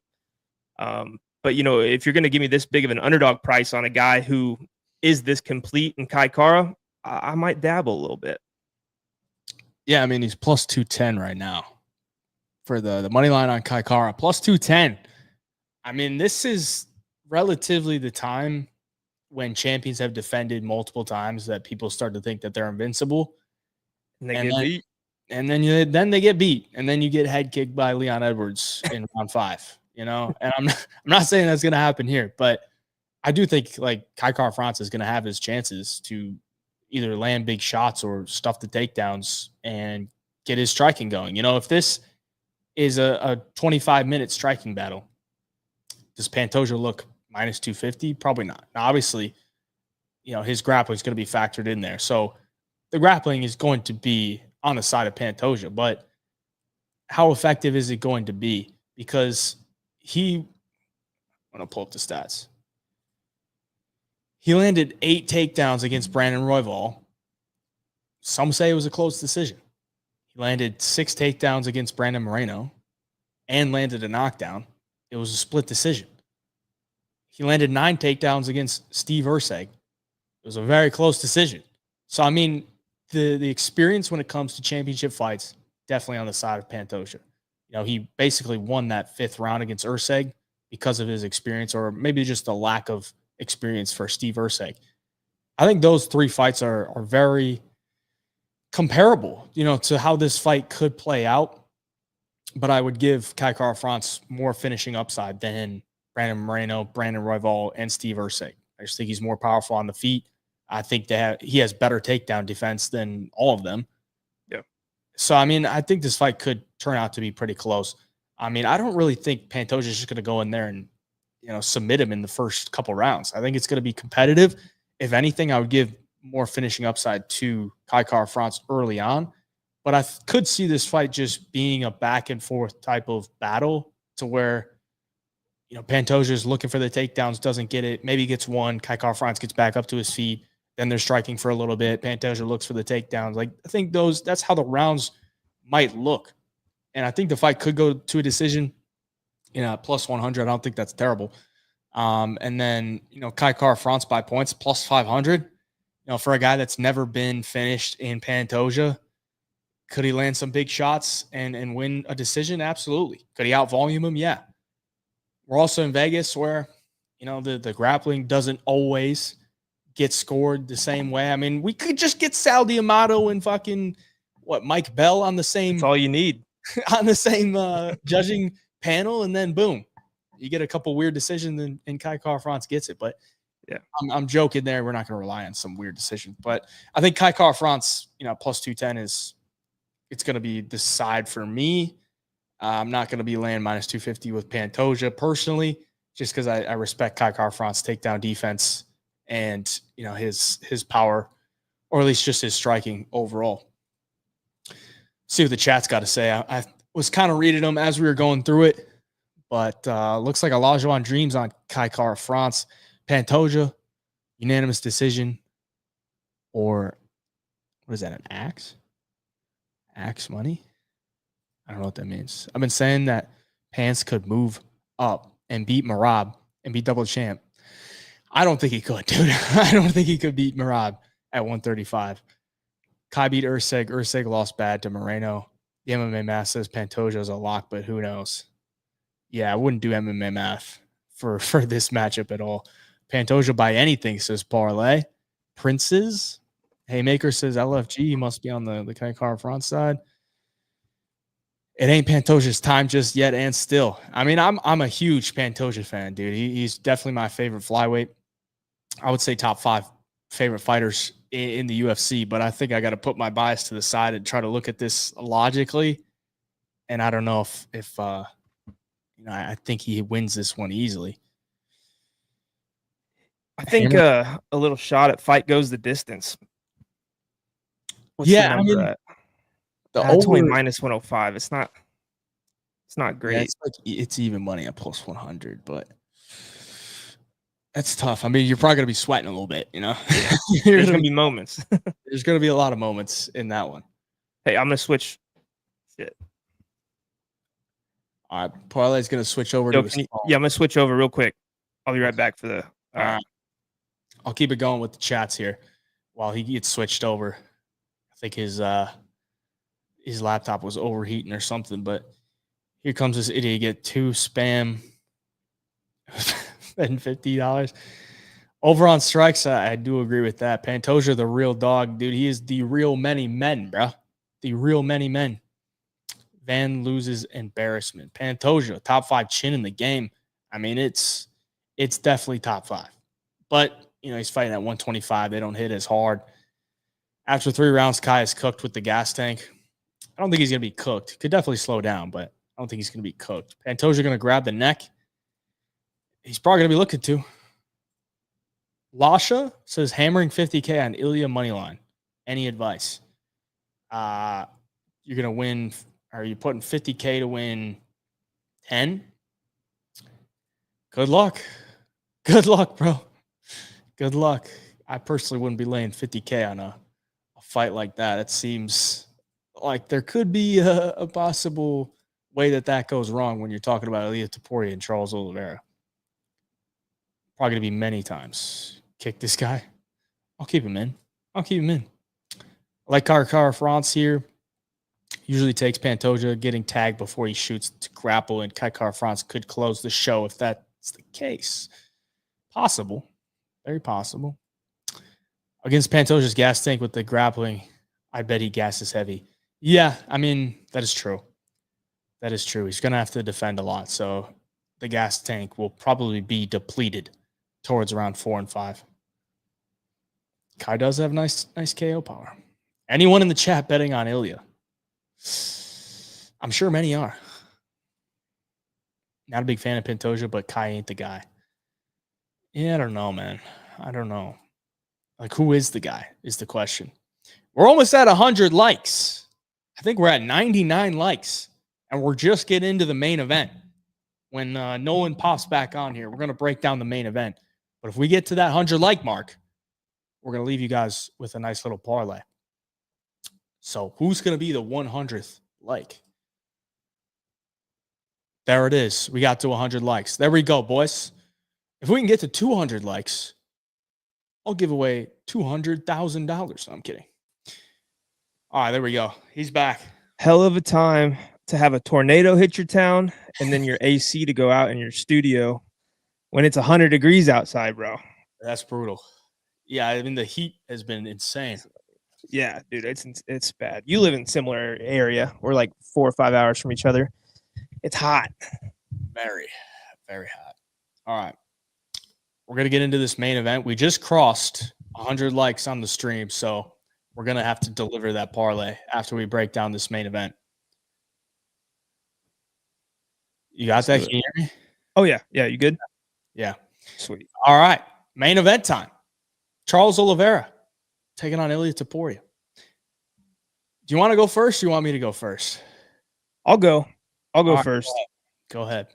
But, if you're going to give me this big of an underdog price on a guy who is this complete in Kai Kara, I might dabble a little bit. Yeah, I mean, he's plus 210 right now for the money line on Kai Kara. Plus 210. I mean, this is relatively the time when champions have defended multiple times that people start to think that they're invincible. And they get beat. And then they get beat. And then you get head kicked by Leon Edwards in round 5. And I'm not saying that's going to happen here, but I do think like Kai Kara-France is going to have his chances to either land big shots or stuff the takedowns and get his striking going. If this is a 25-minute striking battle, does Pantoja look minus 250? Probably not. Now, obviously, his grappling is going to be factored in there. So the grappling is going to be on the side of Pantoja, but how effective is it going to be? Because I'm going to pull up the stats. He landed 8 takedowns against Brandon Royval. Some say it was a close decision. He landed 6 takedowns against Brandon Moreno and landed a knockdown. It was a split decision. He landed 9 takedowns against Steve Erceg. It was a very close decision. So, I mean, the experience when it comes to championship fights, definitely on the side of Pantoja. He basically won that 5th round against Erceg because of his experience, or maybe just the lack of experience for Steve Erceg. I think those 3 fights are very comparable, to how this fight could play out. But I would give Kai Kara-France more finishing upside than Brandon Moreno, Brandon Royval, and Steve Erceg. I just think he's more powerful on the feet. I think he has better takedown defense than all of them. Yeah. So, I mean, I think this fight could turn out to be pretty close. I mean, I don't really think Pantoja is just going to go in there and, submit him in the first couple rounds. I think it's going to be competitive. If anything, I would give more finishing upside to Kai Kara-France early on. But I could see this fight just being a back and forth type of battle to where, Pantoja is looking for the takedowns, doesn't get it. Maybe gets one. Kai Kara-France gets back up to his feet. Then they're striking for a little bit. Pantoja looks for the takedowns. Like, I think that's how the rounds might look. And I think the fight could go to a decision, plus 100. I don't think that's terrible. And then, Kai Kara-France by points, plus 500. For a guy that's never been finished in Pantoja, could he land some big shots and win a decision? Absolutely. Could he outvolume him? Yeah. We're also in Vegas where, the grappling doesn't always get scored the same way. I mean, we could just get Sal D'Amato and fucking Mike Bell on the same. That's all you need. On the same judging panel, and then boom, you get a couple weird decisions, and Kai Kara-France gets it. But yeah, I'm joking there. We're not going to rely on some weird decision. But I think Kai Kara-France, plus 210 it's going to be the side for me. I'm not going to be laying minus 250 with Pantoja personally, just because I respect Kai Kara-France takedown defense and his power, or at least just his striking overall. See what the chat's got to say. I was kind of reading them as we were going through it, but looks like Olajuwon Dreams on Kai Kara-France. Pantoja, unanimous decision, or what is that, an axe? Axe money? I don't know what that means. I've been saying that Pants could move up and beat Merab and be double champ. I don't think he could, dude. I don't think he could beat Merab at 135. Kai beat Urseg. Urseg lost bad to Moreno. The MMA math says Pantoja is a lock, but who knows? Yeah, I wouldn't do MMA math for this matchup at all. Pantoja by anything, says Parlay. Princes. Haymaker says LFG. He must be on the Kai Kara-France side. It ain't Pantoja's time just yet, and still. I mean, I'm a huge Pantoja fan, dude. He's definitely my favorite flyweight. I would say top 5 favorite fighters in the UFC, but I think I got to put my bias to the side and try to look at this logically. And I don't know if I think he wins this one easily. I think a little shot at fight goes the distance. What's the number at? That's only minus 105. It's not great. Yeah, it's even money at plus 100, but that's tough. I mean, you're probably going to be sweating a little bit, Yeah. There's going to be moments. There's going to be a lot of moments in that one. Hey, I'm going to switch. Shit. All right. Parlay's going to switch over I'm going to switch over real quick. I'll be right back for the. All right. I'll keep it going with the chats here while he gets switched over. I think his laptop was overheating or something, but here comes this idiot. Get 2 spam and $50 over on strikes. I do agree with that. Pantoja, the real dog, dude. He is the real many men, bro. The real many men. Van loses embarrassment. Pantoja, top 5 chin in the game. I mean, it's definitely top 5, but he's fighting at 125. They don't hit as hard. After 3 rounds, Kai is cooked with the gas tank. I don't think he's going to be cooked. Could definitely slow down, but I don't think he's going to be cooked. Pantoja going to grab the neck. He's probably going to be looking to. Lasha says hammering 50K on Ilya moneyline. Any advice? You're going to win. Are you putting 50K to win 10? Good luck. Good luck, bro. Good luck. I personally wouldn't be laying 50K on a fight like that. It seems like there could be a possible way that goes wrong when you're talking about Ilia Topuria and Charles Oliveira. Probably going to be many times. Kick this guy. I'll keep him in. I like Kai Kara-France here. Usually takes Pantoja getting tagged before he shoots to grapple, and Kai Kara-France could close the show if that's the case. Possible. Very possible. Against Pantoja's gas tank with the grappling, I bet he gasses heavy. Yeah, I mean, that is true. That is true. He's going to have to defend a lot, so the gas tank will probably be depleted towards round 4 and 5. Kai does have nice KO power. Anyone in the chat betting on Ilya? I'm sure many are. Not a big fan of Pantoja, but Kai ain't the guy. Yeah, I don't know, man. I don't know. Like, who is the guy is the question. We're almost at 100 likes. I think we're at 99 likes, and we're just getting into the main event. When Nolan pops back on here, we're going to break down the main event. But if we get to that 100 like mark, we're going to leave you guys with a nice little parlay. So who's going to be the 100th like? There it is. We got to 100 likes. There we go, boys. If we can get to 200 likes, I'll give away $200,000. I'm kidding. All right, there we go. He's back. Hell of a time to have a tornado hit your town and then your AC to go out in your studio when it's 100 degrees outside, bro. That's brutal. Yeah, I mean, the heat has been insane. Yeah, dude, it's bad. You live in similar area. We're like 4 or 5 hours from each other. It's hot. Very, very hot. All right. We're going to get into this main event. We just crossed 100 likes on the stream, so we're going to have to deliver that parlay after we break down this main event. You got that? Can you hear me? Oh, yeah. Yeah, you good? Yeah. Sweet. All right. Main event time. Charles Oliveira taking on Ilia Topuria. Do you want to go first or you want me to go first? I'll go All first. Right. Go ahead.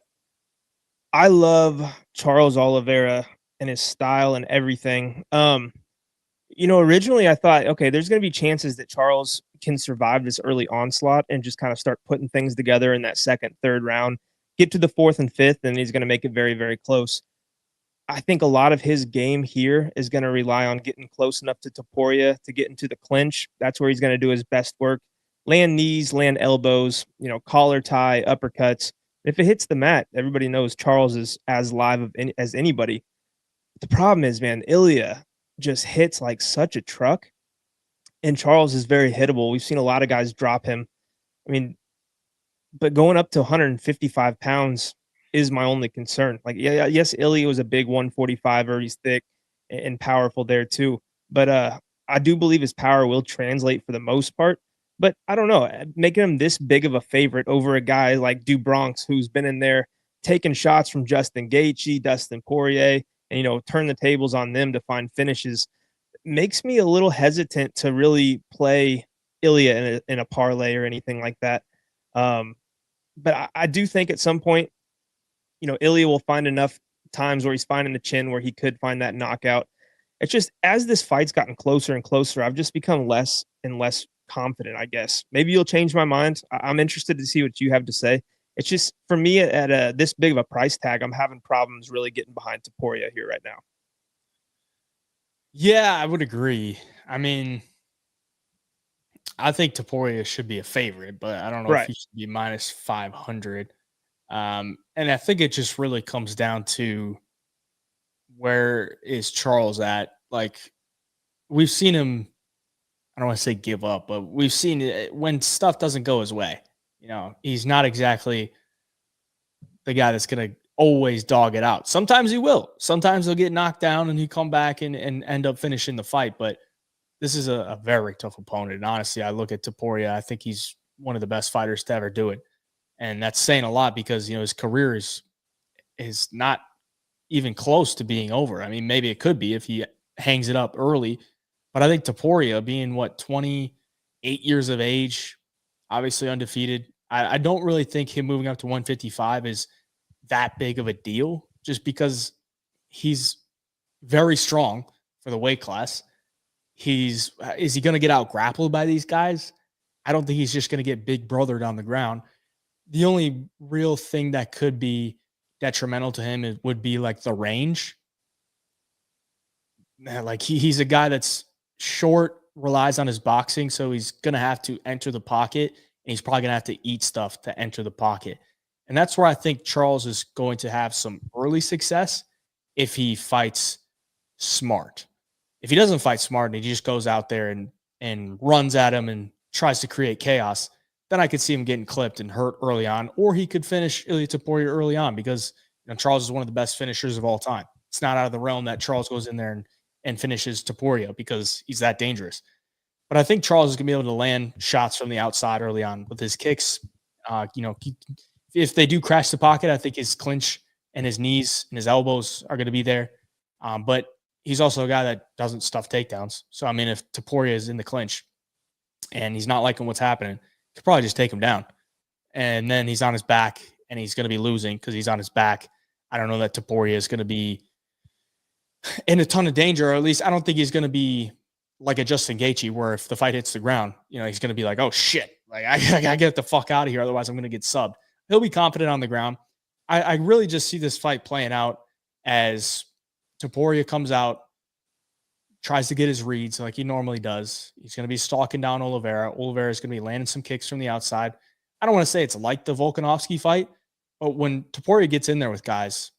I love Charles Oliveira and his style and everything. Originally I thought, okay, there's going to be chances that Charles can survive this early onslaught and just kind of start putting things together in that second, third round, get to the fourth and fifth, and he's going to make it very, very close. I think a lot of his game here is going to rely on getting close enough to Topuria to get into the clinch. That's where he's going to do his best work. Land knees, land elbows, collar tie, uppercuts. If it hits the mat, everybody knows Charles is as live as anybody. The problem is, man, Ilia just hits like such a truck, and Charles is very hittable. We've seen a lot of guys drop him. I mean, but going up to 155 pounds is my only concern. Like, yes, Ilia was a big 145er. He's thick and powerful there too. But I do believe his power will translate for the most part. But I don't know, making him this big of a favorite over a guy like Dubronx, who's been in there taking shots from Justin Gaethje, Dustin Poirier, and turn the tables on them to find finishes, makes me a little hesitant to really play Ilia in a parlay or anything like that. But I do think at some point, Ilia will find enough times where he's finding the chin where he could find that knockout. It's just, as this fight's gotten closer and closer, I've just become less and less confident, I guess. Maybe you'll change my mind. I'm interested to see what you have to say. It's just, for me, at this big of a price tag, I'm having problems really getting behind Topuria here right now. Yeah, I would agree. I mean, I think Topuria should be a favorite, but I don't know if he should be minus 500. And I think it just really comes down to, where is Charles at? Like, we've seen him, I don't want to say give up, but we've seen it when stuff doesn't go his way. He's not exactly the guy that's going to always dog it out. Sometimes he will. Sometimes he'll get knocked down and he come back and end up finishing the fight. But this is a very tough opponent. And honestly, I look at Topuria, I think he's one of the best fighters to ever do it. And that's saying a lot because, his career is not even close to being over. I mean, maybe it could be if he hangs it up early. But I think Topuria, being 28 years of age, obviously undefeated, I don't really think him moving up to 155 is that big of a deal, just because he's very strong for the weight class. Is he going to get out grappled by these guys? I don't think he's just going to get big brothered on the ground. The only real thing that could be detrimental to him would be like the range. Like he's a guy that's short, relies on his boxing, so he's going to have to enter the pocket, and he's probably going to have to eat stuff to enter the pocket. And that's where I think Charles is going to have some early success if he fights smart. If he doesn't fight smart and he just goes out there and runs at him and tries to create chaos, then I could see him getting clipped and hurt early on, or he could finish Ilia Topuria early on because Charles is one of the best finishers of all time. It's not out of the realm that Charles goes in there and finishes Topuria because he's that dangerous. But I think Charles is going to be able to land shots from the outside early on with his kicks. If they do crash the pocket, I think his clinch and his knees and his elbows are going to be there. But he's also a guy that doesn't stuff takedowns. So, I mean, if Topuria is in the clinch and he's not liking what's happening, could probably just take him down. And then he's on his back and he's going to be losing because he's on his back. I don't know that Topuria is going to be in a ton of danger, or at least I don't think he's going to be like a Justin Gaethje, where if the fight hits the ground, he's going to be like, oh shit, like I gotta get the fuck out of here, otherwise I'm going to get subbed. He'll be confident on the ground. I really just see this fight playing out as Topuria comes out, tries to get his reads like he normally does. He's going to be stalking down Oliveira. Oliveira is going to be landing some kicks from the outside. I don't want to say it's like the Volkanovski fight, but when Topuria gets in there with guys,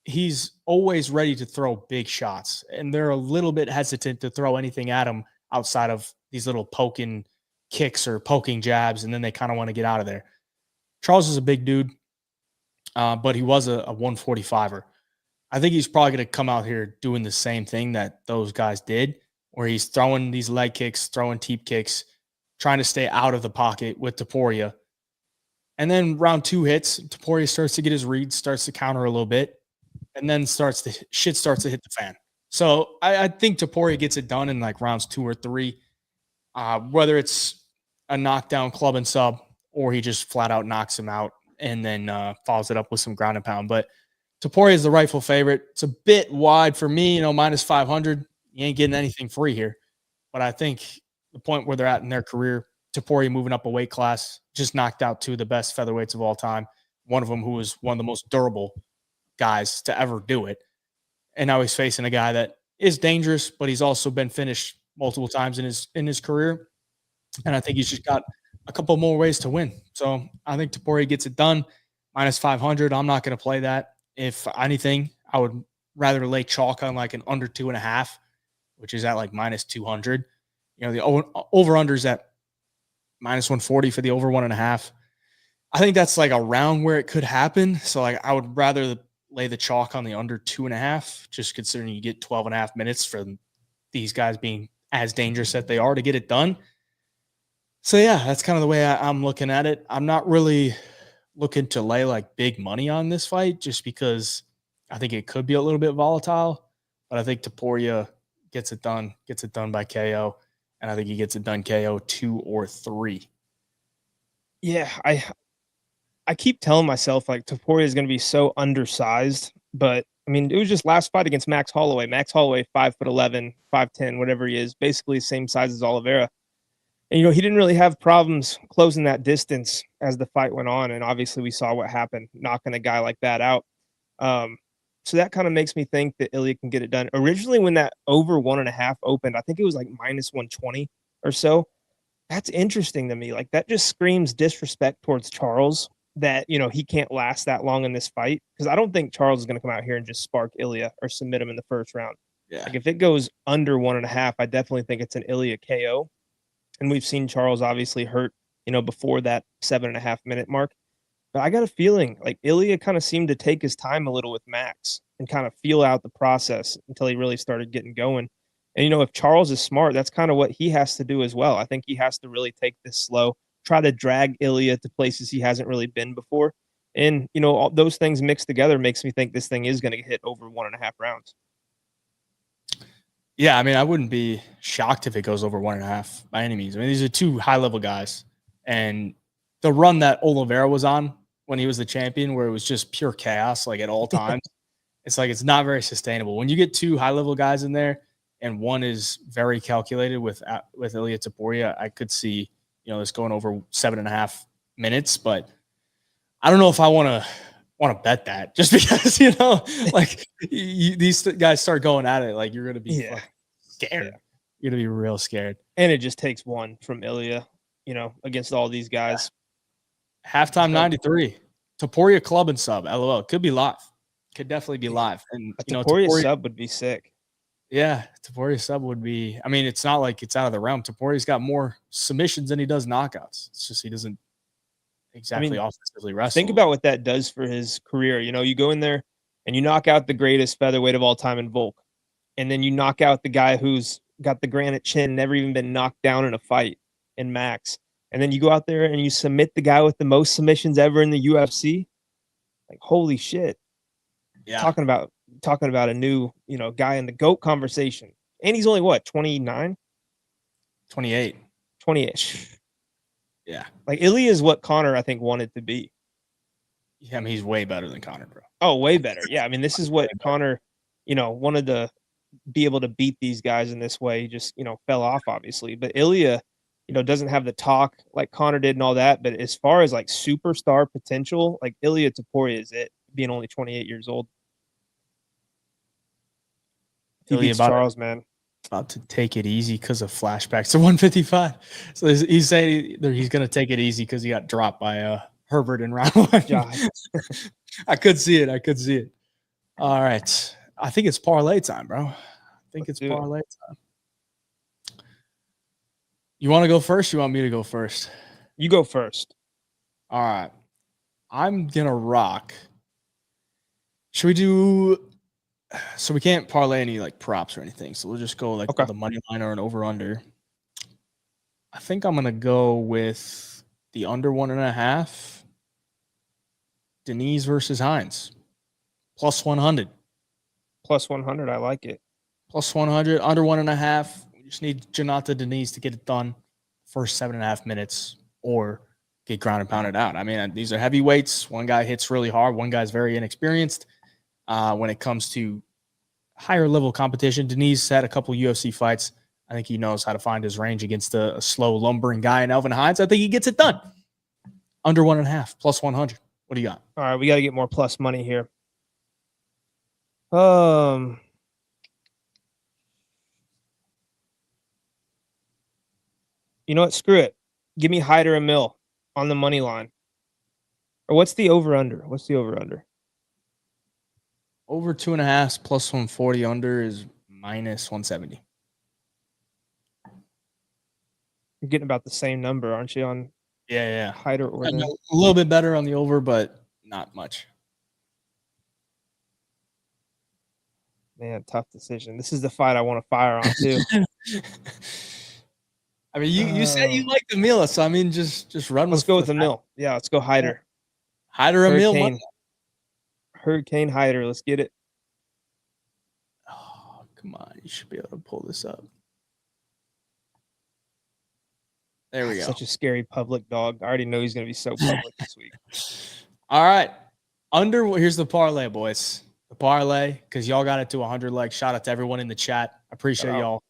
he's always ready to throw big shots, and they're a little bit hesitant to throw anything at him outside of these little poking kicks or poking jabs, and then they kind of want to get out of there. Charles is a big dude, but he was a 145er. I think he's probably going to come out here doing the same thing that those guys did, where he's throwing these leg kicks, throwing teep kicks, trying to stay out of the pocket with Topuria. And then round 2 hits, Topuria starts to get his reads, starts to counter a little bit, and then shit starts to hit the fan. So I think Topuria gets it done in like rounds 2 or 3, whether it's a knockdown club and sub or he just flat out knocks him out and then follows it up with some ground and pound. But Topuria is the rightful favorite. It's a bit wide for me, minus 500. You ain't getting anything free here. But I think the point where they're at in their career, Topuria moving up a weight class, just knocked out 2 of the best featherweights of all time. One of them who was one of the most durable guys to ever do it. And now he's facing a guy that is dangerous, but he's also been finished multiple times in his career. And I think he's just got a couple more ways to win. So I think Topuria gets it done. Minus 500. I'm not going to play that. If anything, I would rather lay chalk on like an under 2.5, which is at like minus 200. The over-under's at minus 140 for the over 1.5. I think that's like around where it could happen. So like I would rather lay the chalk on the under 2.5, just considering you get 12.5 minutes for these guys being as dangerous as they are to get it done. So yeah, that's kind of the way I'm looking at it. I'm not really looking to lay like big money on this fight just because I think it could be a little bit volatile, but I think Topuria gets it done by KO, and I think he gets it done KO 2 or 3. Yeah, I keep telling myself like Topuria is going to be so undersized, but I mean, it was just last fight against Max Holloway. Max Holloway, 5'11", 5'10", whatever he is, basically the same size as Oliveira. And, he didn't really have problems closing that distance as the fight went on. And obviously we saw what happened, knocking a guy like that out. So that kind of makes me think that Ilya can get it done. Originally, when that over 1.5 opened, I think it was like minus 120 or so. That's interesting to me. Like that just screams disrespect towards Charles that, he can't last that long in this fight. Because I don't think Charles is going to come out here and just spark Ilya or submit him in the first round. Yeah. Like if it goes under 1.5, I definitely think it's an Ilya KO. And we've seen Charles obviously hurt, before that 7.5 minute mark. But I got a feeling like Ilya kind of seemed to take his time a little with Max and kind of feel out the process until he really started getting going. And, if Charles is smart, that's kind of what he has to do as well. I think he has to really take this slow, try to drag Ilya to places he hasn't really been before. And, all those things mixed together makes me think this thing is going to hit over 1.5 rounds. Yeah, I mean, I wouldn't be shocked if it goes over 1.5 by any means. I mean, these are 2 high-level guys. And the run that Oliveira was on when he was the champion, where it was just pure chaos, like at all times, it's like it's not very sustainable. When you get 2 high-level guys in there and one is very calculated with Ilya Topuria, I could see, this going over 7.5 minutes. But I don't know if I want to bet that just because, like these guys start going at it, like you're going to be scared. Yeah. You're going to be real scared. And it just takes one from Ilya, against all these guys. Yeah. Halftime 93. Topuria club and sub. LOL. Could be live. Could definitely be live. And Topuria sub would be sick. Yeah, Topuria sub would be. I mean, it's not like it's out of the realm. Topuria's got more submissions than he does knockouts. It's just he doesn't exactly offensively wrestle. Think about what that does for his career. You go in there and you knock out the greatest featherweight of all time in Volk, and then you knock out the guy who's got the granite chin, never even been knocked down in a fight in Max. And then you go out there and you submit the guy with the most submissions ever in the UFC. Like, holy shit. Yeah. Talking about a new, guy in the GOAT conversation. And he's only what, 29? 28. 28. Yeah. Like Ilya is what Connor, I think, wanted to be. Yeah, I mean, he's way better than Connor, bro. Oh, way better. Yeah, I mean, this is what Connor, wanted to be able to beat these guys in this way. He just, fell off, obviously. But Ilya, doesn't have the talk like Connor did and all that. But as far as like superstar potential, like Ilya Topuria is it, being only 28 years old. He beats Charles, man. About to take it easy because of flashbacks to 155. So he's saying he's going to take it easy because he got dropped by Herbert in round 1. Yeah. I could see it. All right. I think it's parlay time, bro. I think it's parlay time. You want to go first? You want me to go first? You go first. All right. I'm going to rock. Should we do... So we can't parlay any like props or anything. So we'll just go like with the money line or an over under. I think I'm gonna go with the under 1.5. Diniz versus Hines. Plus 100. Plus 100. I like it. Plus 100. Under 1.5. We just need Janata Diniz to get it done first 7.5 minutes or get ground and pounded out. I mean, these are heavyweights. One guy hits really hard. One guy's very inexperienced. When it comes to higher level competition, Diniz had a couple UFC fights. I think he knows how to find his range against a slow, lumbering guy in Elvin Hines. I think he gets it done. Under 1.5, plus 100. What do you got? All right, we got to get more plus money here. You know what? Screw it. Give me Hyder and Amil on the money line. Or what's the over-under? Over 2.5 plus 140. Under is minus 170. You're getting about the same number, aren't you? On Hyder or a little bit better on the over, but not much. Man, tough decision. This is the fight I want to fire on too. I mean, you said you like the Amil, so I mean, just run. Let's go with the Amil. Yeah, let's go Hyder. Hyder Amil. Hurricane Hyder. Let's get it. Oh, come on. You should be able to pull this up. There we go. Such a scary public dog. I already know he's going to be so public this week. All right. Here's the parlay, boys. The parlay, because y'all got it to 100 likes. Shout out to everyone in the chat. I appreciate y'all.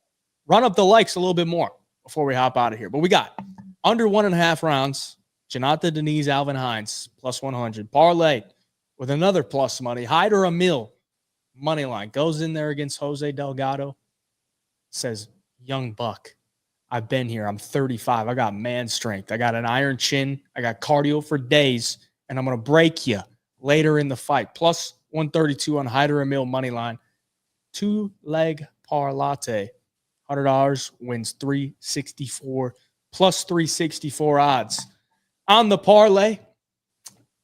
Run up the likes a little bit more before we hop out of here. But we got under 1.5 rounds. Janata Diniz, Alvin Hines, plus 100. Parlay with another plus money. Hyder Amil, money line. Goes in there against Jose Delgado. Says, young buck, I've been here. I'm 35. I got man strength. I got an iron chin. I got cardio for days. And I'm going to break you later in the fight. Plus 132 on Hyder Amil money line. 2-leg parlay. $100 wins 364 plus 364 odds on the parlay.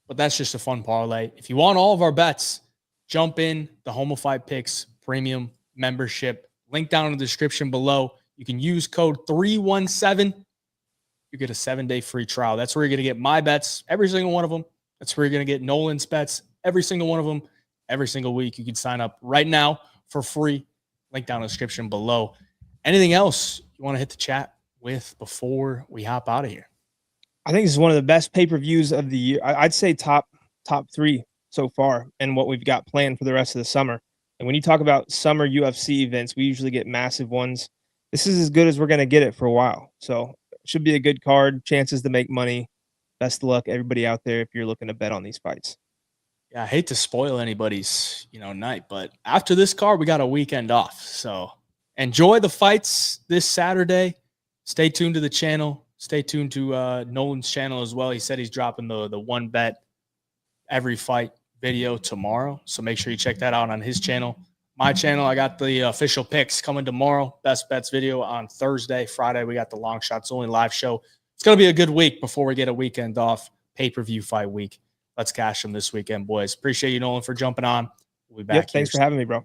But that's just a fun parlay. If you want all of our bets, jump in the Home of Fight Picks premium membership. Link down in the description below. You can use code 317. You get a 7-day free trial. That's where you're going to get my bets, every single one of them. That's where you're going to get Nolan's bets, every single one of them, every single week. You can sign up right now for free. Link down in the description below. Anything else you want to hit the chat with before we hop out of here? I think this is one of the best pay-per-views of the year. I'd say top 3 so far, and what we've got planned for the rest of the summer. And when you talk about summer UFC events, we usually get massive ones. This is as good as we're going to get it for a while. So it should be a good card, chances to make money. Best of luck, everybody out there, if you're looking to bet on these fights. Yeah, I hate to spoil anybody's, night, but after this card, we got a weekend off. So enjoy the fights this Saturday. Stay tuned to the channel. Stay tuned to Nolan's channel as well. He said he's dropping the one bet every fight video tomorrow. So make sure you check that out on his channel. My channel, I got the official picks coming tomorrow. Best bets video on Thursday. Friday, we got the long shots only live show. It's going to be a good week before we get a weekend off. Pay-per-view fight week. Let's cash them this weekend, boys. Appreciate you, Nolan, for jumping on. We'll be back. Thanks for having me, bro.